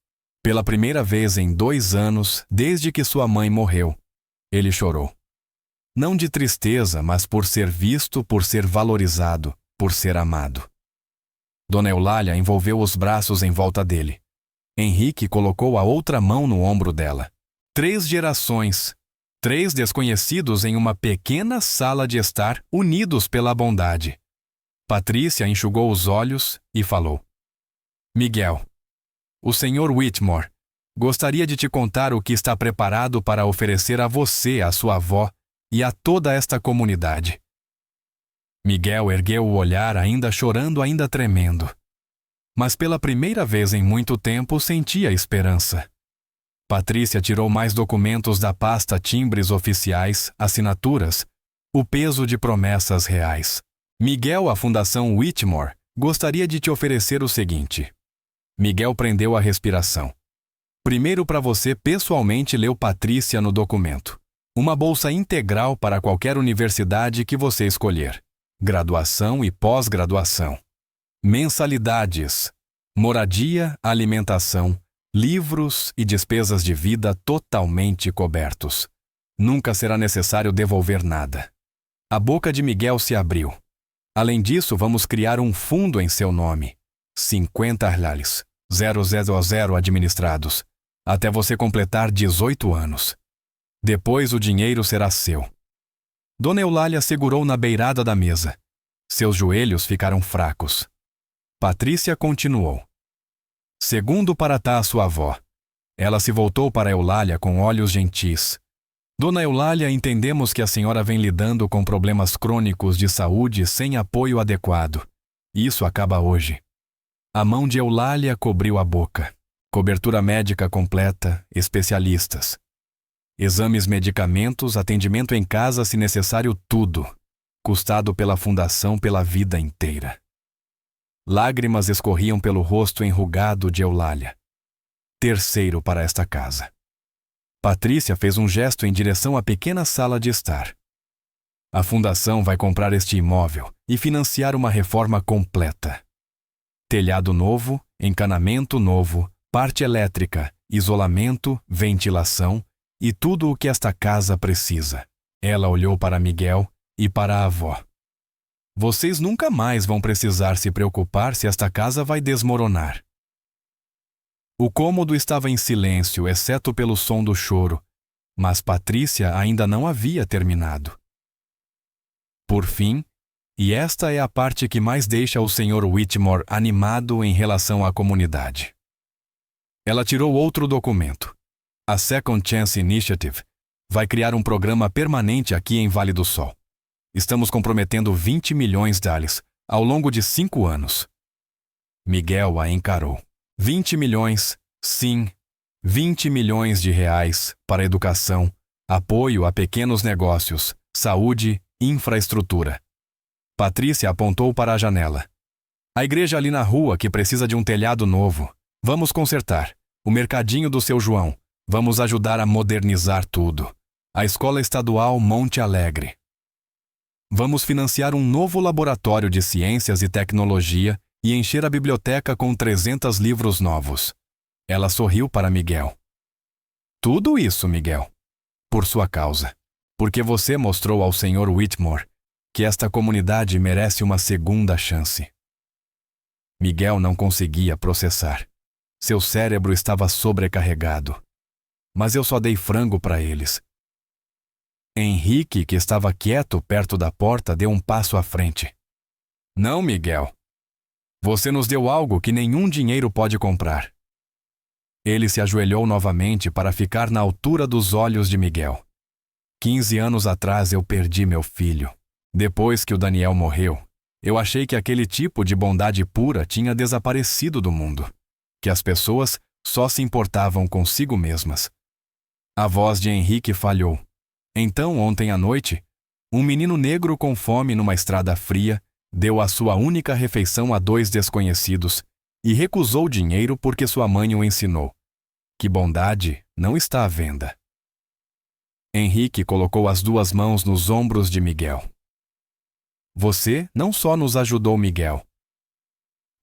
Pela primeira vez em 2 anos, desde que sua mãe morreu, ele chorou. Não de tristeza, mas por ser visto, por ser valorizado, por ser amado. Dona Eulália envolveu os braços em volta dele. Henrique colocou a outra mão no ombro dela. 3 gerações, 3 desconhecidos em uma pequena sala de estar, unidos pela bondade. Patrícia enxugou os olhos e falou: Miguel, o Sr. Whitmore gostaria de te contar o que está preparado para oferecer a você, a sua avó e a toda esta comunidade. Miguel ergueu o olhar, ainda chorando, ainda tremendo. Mas pela primeira vez em muito tempo sentia esperança. Patrícia tirou mais documentos da pasta, timbres oficiais, assinaturas, o peso de promessas reais. Miguel, a Fundação Whitmore, gostaria de te oferecer o seguinte. Miguel prendeu a respiração. Primeiro, para você pessoalmente, leu Patrícia no documento. Uma bolsa integral para qualquer universidade que você escolher. Graduação e pós-graduação. Mensalidades. Moradia, alimentação, livros e despesas de vida totalmente cobertos. Nunca será necessário devolver nada. A boca de Miguel se abriu. Além disso, vamos criar um fundo em seu nome. 50 reais, 000 administrados, até você completar 18 anos. Depois o dinheiro será seu. Dona Eulália segurou na beirada da mesa. Seus joelhos ficaram fracos. Patrícia continuou. Segundo para tá a sua avó. Ela se voltou para Eulália com olhos gentis. Dona Eulália, entendemos que a senhora vem lidando com problemas crônicos de saúde sem apoio adequado. Isso acaba hoje. A mão de Eulália cobriu a boca. Cobertura médica completa, especialistas. Exames, medicamentos, atendimento em casa se necessário, tudo. Custado pela fundação pela vida inteira. Lágrimas escorriam pelo rosto enrugado de Eulália. Terceiro para esta casa. Patrícia fez um gesto em direção à pequena sala de estar. A fundação vai comprar este imóvel e financiar uma reforma completa. Telhado novo, encanamento novo, parte elétrica, isolamento, ventilação e tudo o que esta casa precisa. Ela olhou para Miguel e para a avó. Vocês nunca mais vão precisar se preocupar se esta casa vai desmoronar. O cômodo estava em silêncio, exceto pelo som do choro, mas Patrícia ainda não havia terminado. Por fim, e esta é a parte que mais deixa o Sr. Whitmore animado em relação à comunidade. Ela tirou outro documento. A Second Chance Initiative vai criar um programa permanente aqui em Vale do Sol. Estamos comprometendo 20 milhões de dólares ao longo de 5 anos. Miguel a encarou. 20 milhões, sim, 20 milhões de reais para educação, apoio a pequenos negócios, saúde, infraestrutura. Patrícia apontou para a janela. A igreja ali na rua que precisa de um telhado novo. Vamos consertar. O mercadinho do seu João. Vamos ajudar a modernizar tudo. A escola estadual Monte Alegre. Vamos financiar um novo laboratório de ciências e tecnologia e encher a biblioteca com 300 livros novos. Ela sorriu para Miguel. Tudo isso, Miguel, por sua causa. Porque você mostrou ao Sr. Whitmore que esta comunidade merece uma segunda chance. Miguel não conseguia processar. Seu cérebro estava sobrecarregado. Mas eu só dei frango para eles. Henrique, que estava quieto perto da porta, deu um passo à frente. Não, Miguel. Você nos deu algo que nenhum dinheiro pode comprar. Ele se ajoelhou novamente para ficar na altura dos olhos de Miguel. 15 anos atrás eu perdi meu filho. Depois que o Daniel morreu, eu achei que aquele tipo de bondade pura tinha desaparecido do mundo. Que as pessoas só se importavam consigo mesmas. A voz de Henrique falhou. Então, ontem à noite, um menino negro com fome numa estrada fria deu a sua única refeição a 2 desconhecidos e recusou dinheiro porque sua mãe o ensinou. Que bondade não está à venda. Henrique colocou as 2 mãos nos ombros de Miguel. Você não só nos ajudou, Miguel.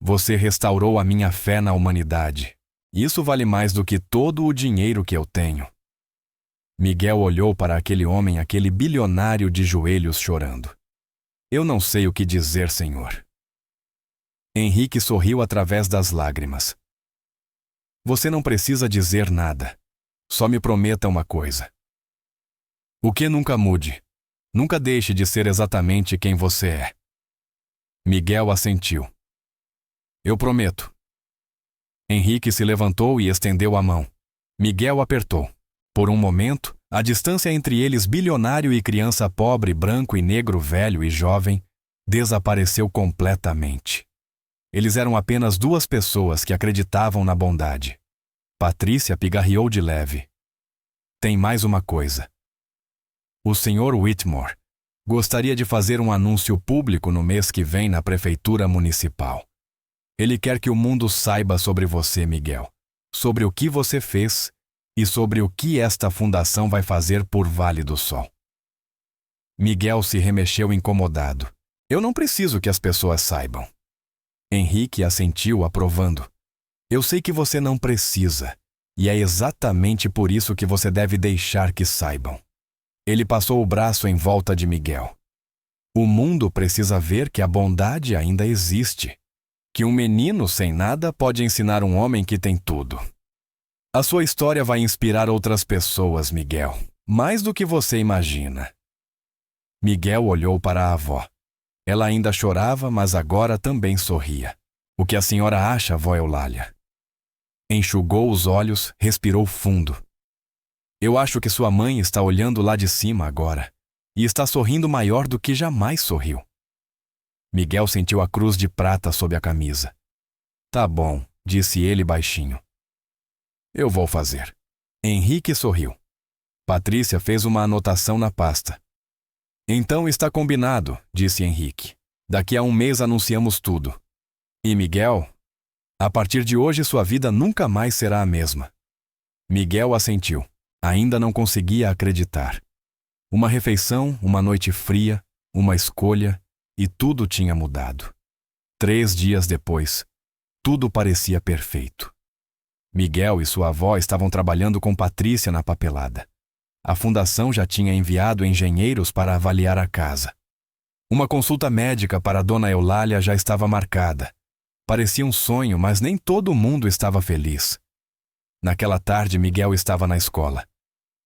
Você restaurou a minha fé na humanidade. Isso vale mais do que todo o dinheiro que eu tenho. Miguel olhou para aquele homem, aquele bilionário de joelhos chorando. Eu não sei o que dizer, senhor. Henrique sorriu através das lágrimas. Você não precisa dizer nada. Só me prometa uma coisa. O que nunca mude. Nunca deixe de ser exatamente quem você é. Miguel assentiu. Eu prometo. Henrique se levantou e estendeu a mão. Miguel apertou. Por um momento, a distância entre eles, bilionário e criança pobre, branco e negro, velho e jovem, desapareceu completamente. Eles eram apenas duas pessoas que acreditavam na bondade. Patrícia pigarreou de leve. Tem mais uma coisa. O Sr. Whitmore gostaria de fazer um anúncio público no mês que vem na prefeitura municipal. Ele quer que o mundo saiba sobre você, Miguel, sobre o que você fez e sobre o que esta fundação vai fazer por Vale do Sol. Miguel se remexeu incomodado. Eu não preciso que as pessoas saibam. Henrique assentiu, aprovando. Eu sei que você não precisa, e é exatamente por isso que você deve deixar que saibam. Ele passou o braço em volta de Miguel. O mundo precisa ver que a bondade ainda existe, que um menino sem nada pode ensinar um homem que tem tudo. A sua história vai inspirar outras pessoas, Miguel, mais do que você imagina. Miguel olhou para a avó. Ela ainda chorava, mas agora também sorria. O que a senhora acha, vó Eulália? Enxugou os olhos, respirou fundo. Eu acho que sua mãe está olhando lá de cima agora, e está sorrindo maior do que jamais sorriu. Miguel sentiu a cruz de prata sob a camisa. Tá bom, disse ele baixinho. Eu vou fazer. Henrique sorriu. Patrícia fez uma anotação na pasta. Então está combinado, disse Henrique. Daqui a um mês anunciamos tudo. E Miguel, a partir de hoje sua vida nunca mais será a mesma. Miguel assentiu. Ainda não conseguia acreditar. Uma refeição, uma noite fria, uma escolha, e tudo tinha mudado. 3 dias depois, tudo parecia perfeito. Miguel e sua avó estavam trabalhando com Patrícia na papelada. A fundação já tinha enviado engenheiros para avaliar a casa. Uma consulta médica para Dona Eulália já estava marcada. Parecia um sonho, mas nem todo mundo estava feliz. Naquela tarde, Miguel estava na escola.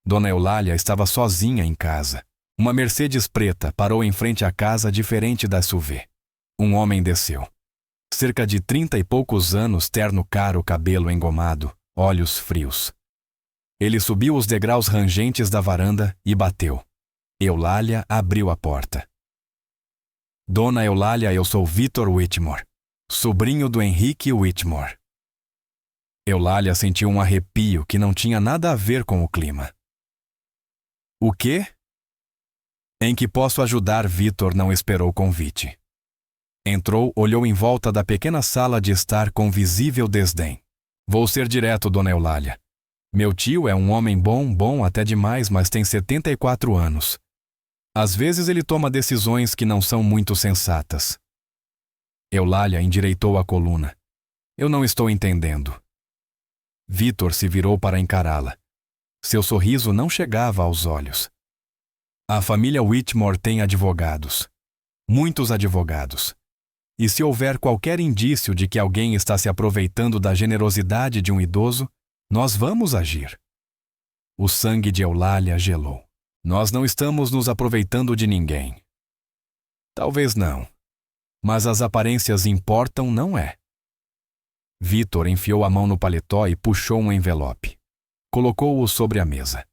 Dona Eulália estava sozinha em casa. Uma Mercedes preta parou em frente à casa diferente da SUV. Um homem desceu. Cerca de 30 e poucos anos, terno caro, cabelo engomado, olhos frios. Ele subiu os degraus rangentes da varanda e bateu. Eulália abriu a porta. Dona Eulália, eu sou Victor Whitmore, sobrinho do Henrique Whitmore. Eulália sentiu um arrepio que não tinha nada a ver com o clima. O quê? Em que posso ajudar? Victor não esperou convite. Entrou, olhou em volta da pequena sala de estar com visível desdém. Vou ser direto, Dona Eulália. Meu tio é um homem bom até demais, mas tem 74 anos. Às vezes ele toma decisões que não são muito sensatas. Eulália endireitou a coluna. Eu não estou entendendo. Victor se virou para encará-la. Seu sorriso não chegava aos olhos. A família Whitmore tem advogados. Muitos advogados. E se houver qualquer indício de que alguém está se aproveitando da generosidade de um idoso, nós vamos agir. O sangue de Eulália gelou. Nós não estamos nos aproveitando de ninguém. Talvez não. Mas as aparências importam, não é? Victor enfiou a mão no paletó e puxou um envelope. Colocou-o sobre a mesa.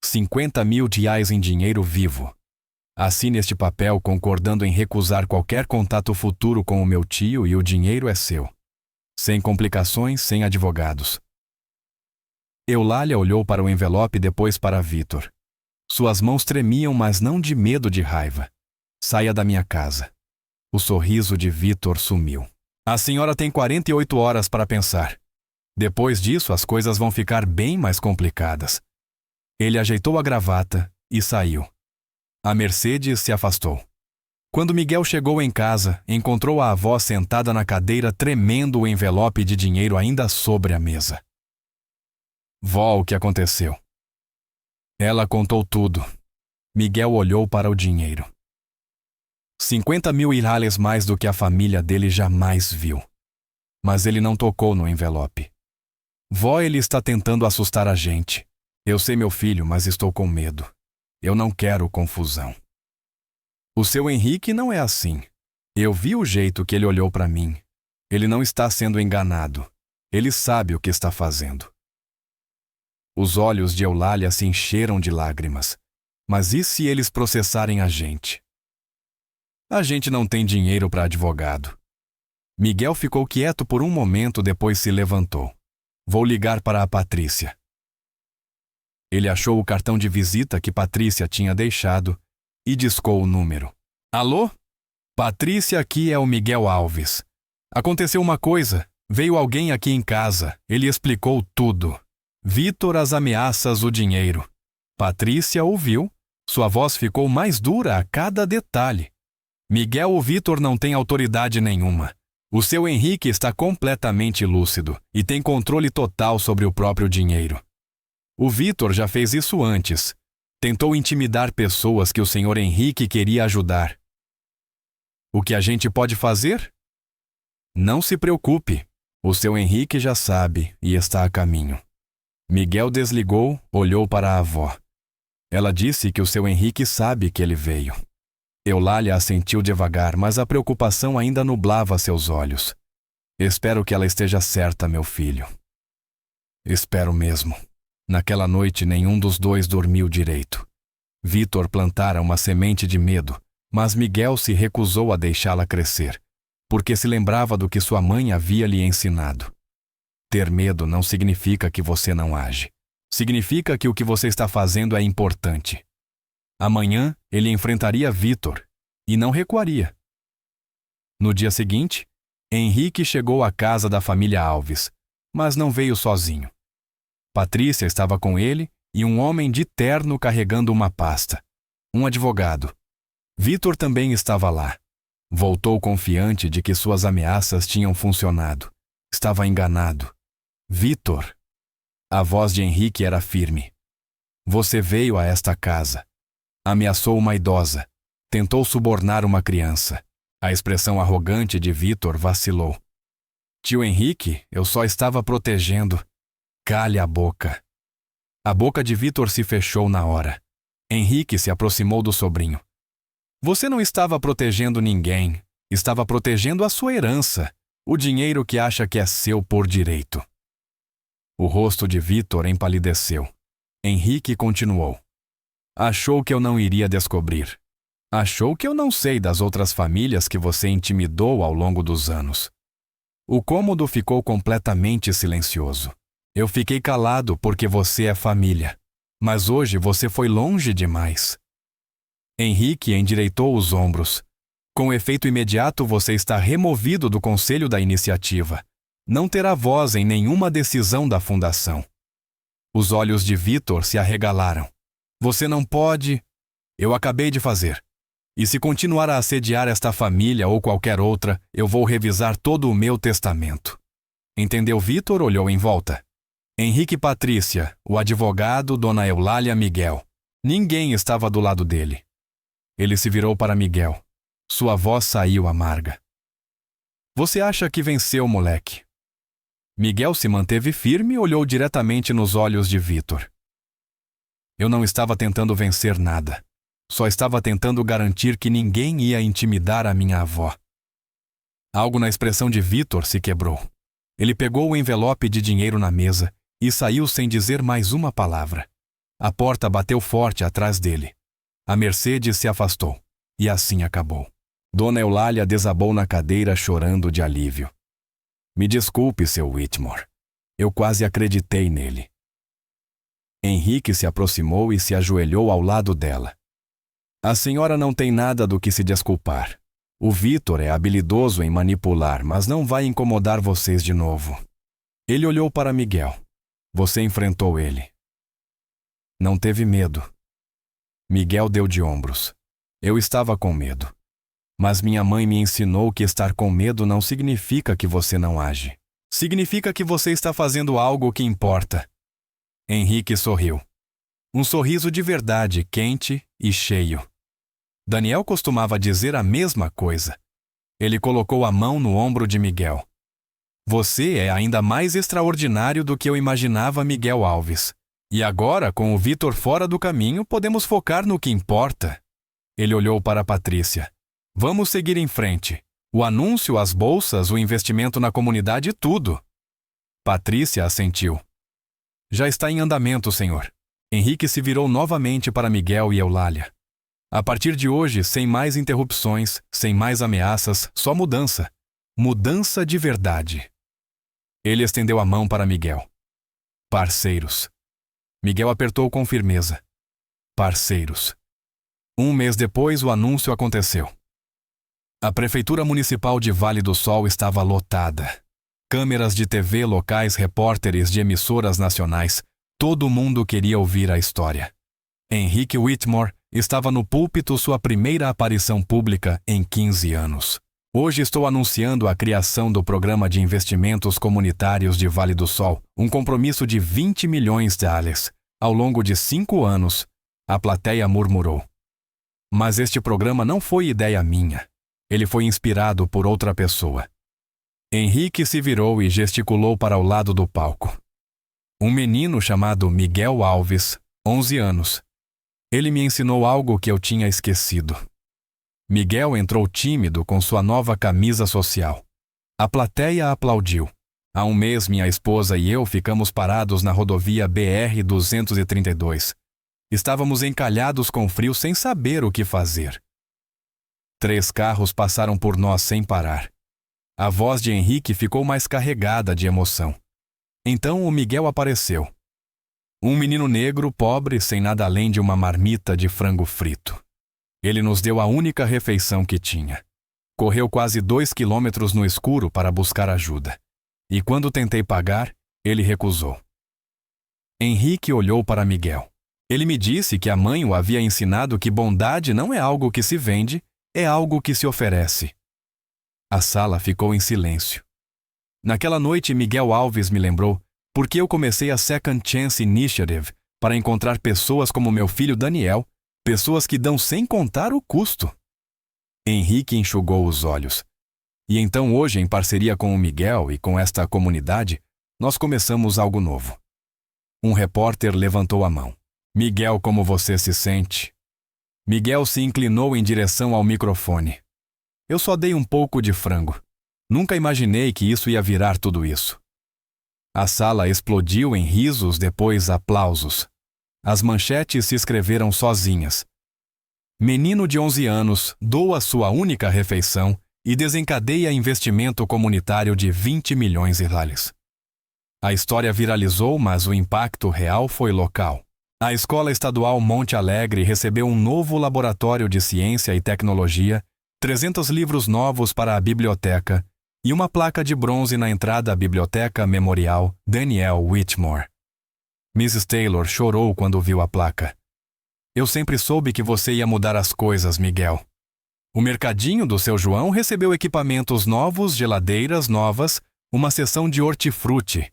50 mil reais em dinheiro vivo. Assine este papel concordando em recusar qualquer contato futuro com o meu tio e o dinheiro é seu. Sem complicações, sem advogados. Eulália olhou para o envelope e depois para Victor. Suas mãos tremiam, mas não de medo, de raiva. Saia da minha casa. O sorriso de Victor sumiu. A senhora tem 48 horas para pensar. Depois disso, as coisas vão ficar bem mais complicadas. Ele ajeitou a gravata e saiu. A Mercedes se afastou. Quando Miguel chegou em casa, encontrou a avó sentada na cadeira, tremendo o envelope de dinheiro ainda sobre a mesa. Vó, o que aconteceu? Ela contou tudo. Miguel olhou para o dinheiro. 50.000 reais mais do que a família dele jamais viu. Mas ele não tocou no envelope. Vó, ele está tentando assustar a gente. Eu sei, meu filho, mas estou com medo. Eu não quero confusão. O seu Henrique não é assim. Eu vi o jeito que ele olhou para mim. Ele não está sendo enganado. Ele sabe o que está fazendo. Os olhos de Eulália se encheram de lágrimas. Mas e se eles processarem a gente? A gente não tem dinheiro para advogado. Miguel ficou quieto por um momento, depois se levantou. Vou ligar para a Patrícia. Ele achou o cartão de visita que Patrícia tinha deixado e discou o número. Alô? Patrícia, aqui é o Miguel Alves. Aconteceu uma coisa. Veio alguém aqui em casa. Ele explicou tudo. Vitor as ameaças o dinheiro. Patrícia ouviu. Sua voz ficou mais dura a cada detalhe. Miguel, o Vitor não tem autoridade nenhuma. O seu Henrique está completamente lúcido e tem controle total sobre o próprio dinheiro. O Vitor já fez isso antes. Tentou intimidar pessoas que o senhor Henrique queria ajudar. O que a gente pode fazer? Não se preocupe. O seu Henrique já sabe e está a caminho. Miguel desligou, olhou para a avó. Ela disse que o seu Henrique sabe que ele veio. Eulália assentiu devagar, mas a preocupação ainda nublava seus olhos. Espero que ela esteja certa, meu filho. Espero mesmo. Naquela noite, nenhum dos dois dormiu direito. Vitor plantara uma semente de medo, mas Miguel se recusou a deixá-la crescer, porque se lembrava do que sua mãe havia lhe ensinado. Ter medo não significa que você não age. Significa que o que você está fazendo é importante. Amanhã, ele enfrentaria Vitor e não recuaria. No dia seguinte, Henrique chegou à casa da família Alves, mas não veio sozinho. Patrícia estava com ele e um homem de terno carregando uma pasta. Um advogado. Vitor também estava lá. Voltou confiante de que suas ameaças tinham funcionado. Estava enganado. Vitor. A voz de Henrique era firme. Você veio a esta casa. Ameaçou uma idosa. Tentou subornar uma criança. A expressão arrogante de Vitor vacilou. Tio Henrique, eu só estava protegendo. Cale a boca. A boca de Vitor se fechou na hora. Henrique se aproximou do sobrinho. Você não estava protegendo ninguém. Estava protegendo a sua herança. O dinheiro que acha que é seu por direito. O rosto de Vitor empalideceu. Henrique continuou. Achou que eu não iria descobrir. Achou que eu não sei das outras famílias que você intimidou ao longo dos anos. O cômodo ficou completamente silencioso. Eu fiquei calado porque você é família. Mas hoje você foi longe demais. Henrique endireitou os ombros. Com efeito imediato, você está removido do conselho da iniciativa. Não terá voz em nenhuma decisão da fundação. Os olhos de Vitor se arregalaram. Você não pode... Eu acabei de fazer. E se continuar a assediar esta família ou qualquer outra, eu vou revisar todo o meu testamento. Entendeu? Vitor olhou em volta. Henrique e Patrícia, o advogado, Dona Eulália, Miguel. Ninguém estava do lado dele. Ele se virou para Miguel. Sua voz saiu amarga. Você acha que venceu, moleque? Miguel se manteve firme e olhou diretamente nos olhos de Vitor. Eu não estava tentando vencer nada. Só estava tentando garantir que ninguém ia intimidar a minha avó. Algo na expressão de Vitor se quebrou. Ele pegou o envelope de dinheiro na mesa e saiu sem dizer mais uma palavra. A porta bateu forte atrás dele. A Mercedes se afastou. E assim acabou. Dona Eulália desabou na cadeira chorando de alívio. Me desculpe, seu Whitmore. Eu quase acreditei nele. Henrique se aproximou e se ajoelhou ao lado dela. A senhora não tem nada do que se desculpar. O Vitor é habilidoso em manipular, mas não vai incomodar vocês de novo. Ele olhou para Miguel. Você enfrentou ele. Não teve medo. Miguel deu de ombros. Eu estava com medo. Mas minha mãe me ensinou que estar com medo não significa que você não age. Significa que você está fazendo algo que importa. Henrique sorriu. Um sorriso de verdade, quente e cheio. Daniel costumava dizer a mesma coisa. Ele colocou a mão no ombro de Miguel. Você é ainda mais extraordinário do que eu imaginava, Miguel Alves. E agora, com o Vitor fora do caminho, podemos focar no que importa. Ele olhou para Patrícia. Vamos seguir em frente. O anúncio, as bolsas, o investimento na comunidade, tudo. Patrícia assentiu. Já está em andamento, senhor. Henrique se virou novamente para Miguel e Eulália. A partir de hoje, sem mais interrupções, sem mais ameaças, só mudança. Mudança de verdade. Ele estendeu a mão para Miguel. Parceiros. Miguel apertou com firmeza. Parceiros. Um mês depois, o anúncio aconteceu. A Prefeitura Municipal de Vale do Sol estava lotada. Câmeras de TV locais, repórteres de emissoras nacionais, todo mundo queria ouvir a história. Henrique Whitmore estava no púlpito, sua primeira aparição pública em 15 anos. Hoje estou anunciando a criação do Programa de Investimentos Comunitários de Vale do Sol, um compromisso de 20 milhões de dólares. Ao longo de 5 anos, a plateia murmurou. Mas este programa não foi ideia minha. Ele foi inspirado por outra pessoa. Henrique se virou e gesticulou para o lado do palco. Um menino chamado Miguel Alves, 11 anos. Ele me ensinou algo que eu tinha esquecido. Miguel entrou tímido com sua nova camisa social. A plateia aplaudiu. Há um mês, minha esposa e eu ficamos parados na rodovia BR-232. Estávamos encalhados com frio sem saber o que fazer. 3 carros passaram por nós sem parar. A voz de Henrique ficou mais carregada de emoção. Então o Miguel apareceu. Um menino negro, pobre, sem nada além de uma marmita de frango frito. Ele nos deu a única refeição que tinha. Correu quase 2 quilômetros no escuro para buscar ajuda. E quando tentei pagar, ele recusou. Henrique olhou para Miguel. Ele me disse que a mãe o havia ensinado que bondade não é algo que se vende, é algo que se oferece. A sala ficou em silêncio. Naquela noite, Miguel Alves me lembrou porque eu comecei a Second Chance Initiative para encontrar pessoas como meu filho Daniel, pessoas que dão sem contar o custo. Henrique enxugou os olhos. E então hoje, em parceria com o Miguel e com esta comunidade, nós começamos algo novo. Um repórter levantou a mão. Miguel, como você se sente? Miguel se inclinou em direção ao microfone. Eu só dei um pouco de frango. Nunca imaginei que isso ia virar tudo isso. A sala explodiu em risos, depois aplausos. As manchetes se escreveram sozinhas. Menino de 11 anos doa sua única refeição e desencadeia investimento comunitário de 20 milhões de reais. A história viralizou, mas o impacto real foi local. A Escola Estadual Monte Alegre recebeu um novo laboratório de ciência e tecnologia, 300 livros novos para a biblioteca e uma placa de bronze na entrada à Biblioteca Memorial Daniel Whitmore. Mrs. Taylor chorou quando viu a placa. Eu sempre soube que você ia mudar as coisas, Miguel. O mercadinho do seu João recebeu equipamentos novos, geladeiras novas, uma seção de hortifruti.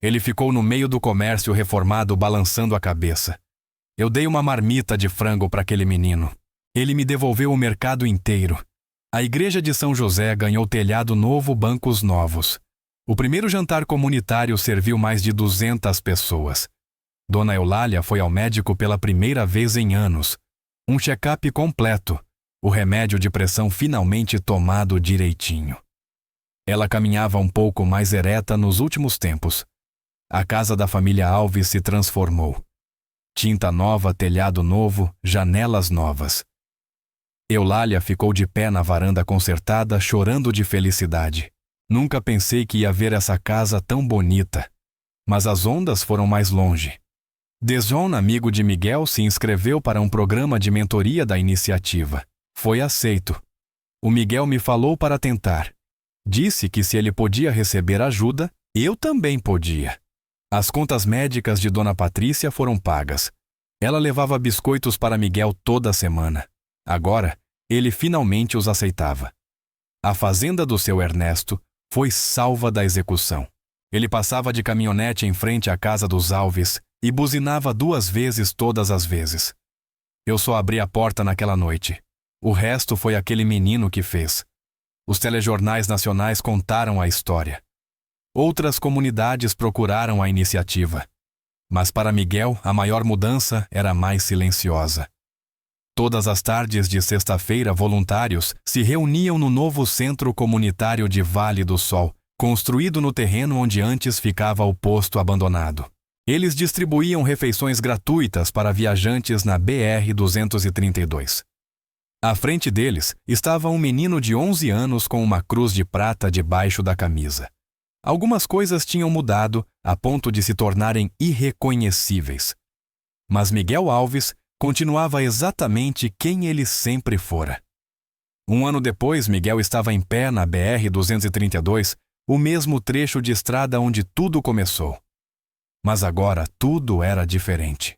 Ele ficou no meio do comércio reformado balançando a cabeça. Eu dei uma marmita de frango para aquele menino. Ele me devolveu o mercado inteiro. A igreja de São José ganhou telhado novo, bancos novos. O primeiro jantar comunitário serviu mais de 200 pessoas. Dona Eulália foi ao médico pela primeira vez em anos. Um check-up completo. O remédio de pressão finalmente tomado direitinho. Ela caminhava um pouco mais ereta nos últimos tempos. A casa da família Alves se transformou. Tinta nova, telhado novo, janelas novas. Eulália ficou de pé na varanda consertada, chorando de felicidade. Nunca pensei que ia ver essa casa tão bonita. Mas as ondas foram mais longe. Desjon, amigo de Miguel, se inscreveu para um programa de mentoria da iniciativa. Foi aceito. O Miguel me falou para tentar. Disse que se ele podia receber ajuda, eu também podia. As contas médicas de Dona Patrícia foram pagas. Ela levava biscoitos para Miguel toda semana. Agora, ele finalmente os aceitava. A fazenda do seu Ernesto foi salva da execução. Ele passava de caminhonete em frente à casa dos Alves, e buzinava 2 vezes todas as vezes. Eu só abri a porta naquela noite. O resto foi aquele menino que fez. Os telejornais nacionais contaram a história. Outras comunidades procuraram a iniciativa. Mas para Miguel, a maior mudança era mais silenciosa. Todas as tardes de sexta-feira, voluntários se reuniam no novo centro comunitário de Vale do Sol, construído no terreno onde antes ficava o posto abandonado. Eles distribuíam refeições gratuitas para viajantes na BR-232. À frente deles estava um menino de 11 anos com uma cruz de prata debaixo da camisa. Algumas coisas tinham mudado a ponto de se tornarem irreconhecíveis. Mas Miguel Alves continuava exatamente quem ele sempre fora. 1 ano depois, Miguel estava em pé na BR-232, o mesmo trecho de estrada onde tudo começou. Mas agora tudo era diferente.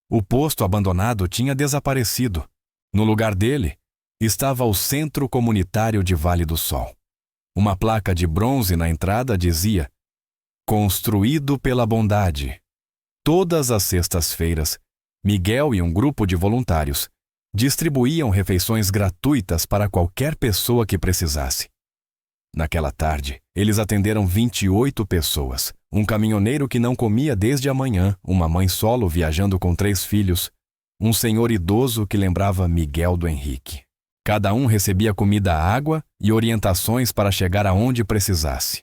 O posto abandonado tinha desaparecido. No lugar dele, estava o Centro Comunitário de Vale do Sol. Uma placa de bronze na entrada dizia: Construído pela bondade. Todas as sextas-feiras, Miguel e um grupo de voluntários distribuíam refeições gratuitas para qualquer pessoa que precisasse. Naquela tarde, eles atenderam 28 pessoas, um caminhoneiro que não comia desde a manhã, uma mãe solo viajando com 3 filhos, um senhor idoso que lembrava Miguel do Henrique. Cada um recebia comida, água e orientações para chegar aonde precisasse.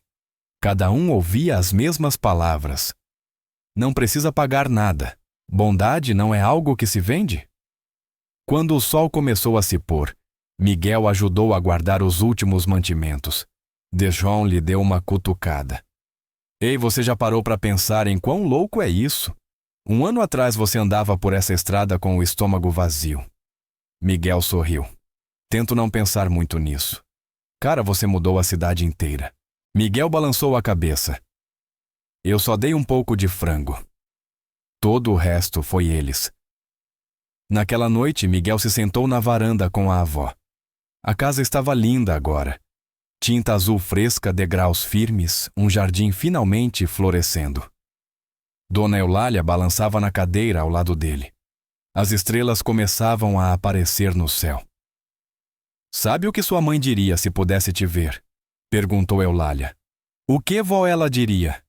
Cada um ouvia as mesmas palavras. Não precisa pagar nada. Bondade não é algo que se vende? Quando o sol começou a se pôr, Miguel ajudou a guardar os últimos mantimentos. Dejon lhe deu uma cutucada. Ei, você já parou para pensar em quão louco é isso? 1 ano atrás você andava por essa estrada com o estômago vazio. Miguel sorriu. Tento não pensar muito nisso. Cara, você mudou a cidade inteira. Miguel balançou a cabeça. Eu só dei um pouco de frango. Todo o resto foi eles. Naquela noite, Miguel se sentou na varanda com a avó. A casa estava linda agora. Tinta azul fresca, degraus firmes, um jardim finalmente florescendo. Dona Eulália balançava na cadeira ao lado dele. As estrelas começavam a aparecer no céu. Sabe o que sua mãe diria se pudesse te ver? Perguntou Eulália. O que vó ela diria?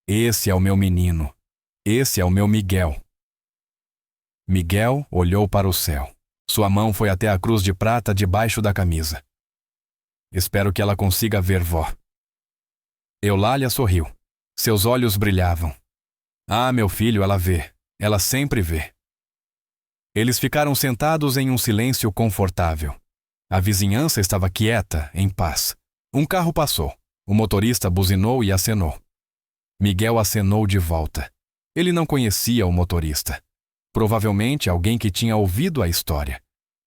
Esse é o meu menino. Esse é o meu Miguel. Miguel olhou para o céu. Sua mão foi até a cruz de prata debaixo da camisa. Espero que ela consiga ver, vó. Eulália sorriu. Seus olhos brilhavam. Ah, meu filho, ela vê. Ela sempre vê. Eles ficaram sentados em um silêncio confortável. A vizinhança estava quieta, em paz. Um carro passou. O motorista buzinou e acenou. Miguel acenou de volta. Ele não conhecia o motorista. Provavelmente alguém que tinha ouvido a história.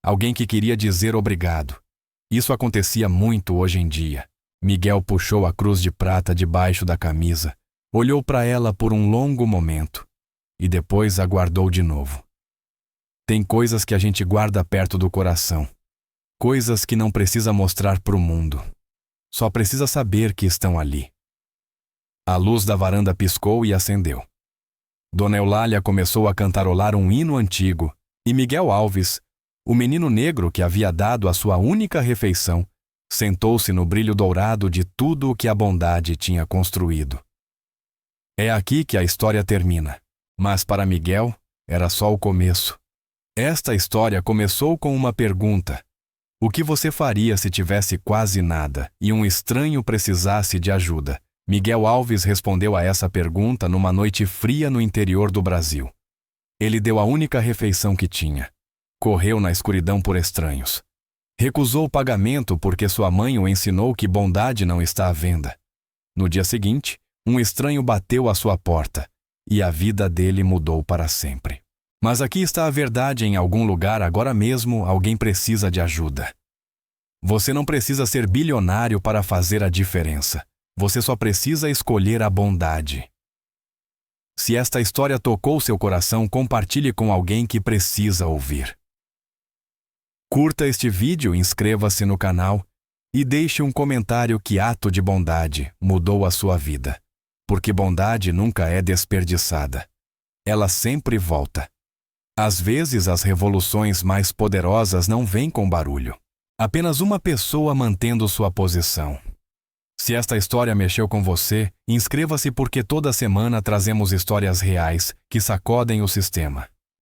Alguém que queria dizer obrigado. Isso acontecia muito hoje em dia. Miguel puxou a cruz de prata debaixo da camisa, olhou para ela por um longo momento e depois a guardou de novo. Tem coisas que a gente guarda perto do coração. Coisas que não precisa mostrar para o mundo. Só precisa saber que estão ali. A luz da varanda piscou e acendeu. Dona Eulália começou a cantarolar um hino antigo e Miguel Alves, o menino negro que havia dado a sua única refeição, sentou-se no brilho dourado de tudo o que a bondade tinha construído. É aqui que a história termina, mas para Miguel era só o começo. Esta história começou com uma pergunta. O que você faria se tivesse quase nada e um estranho precisasse de ajuda? Miguel Alves respondeu a essa pergunta numa noite fria no interior do Brasil. Ele deu a única refeição que tinha. Correu na escuridão por estranhos. Recusou o pagamento porque sua mãe o ensinou que bondade não está à venda. No dia seguinte, um estranho bateu à sua porta e a vida dele mudou para sempre. Mas aqui está a verdade em algum lugar agora mesmo alguém precisa de ajuda. Você não precisa ser bilionário para fazer a diferença. Você só precisa escolher a bondade. Se esta história tocou seu coração, compartilhe com alguém que precisa ouvir. Curta este vídeo, inscreva-se no canal e deixe um comentário que ato de bondade mudou a sua vida. Porque bondade nunca é desperdiçada. ela sempre volta. Às vezes, as revoluções mais poderosas não vêm com barulho. Apenas uma pessoa mantendo sua posição. Se esta história mexeu com você, inscreva-se porque toda semana trazemos histórias reais que sacodem o sistema.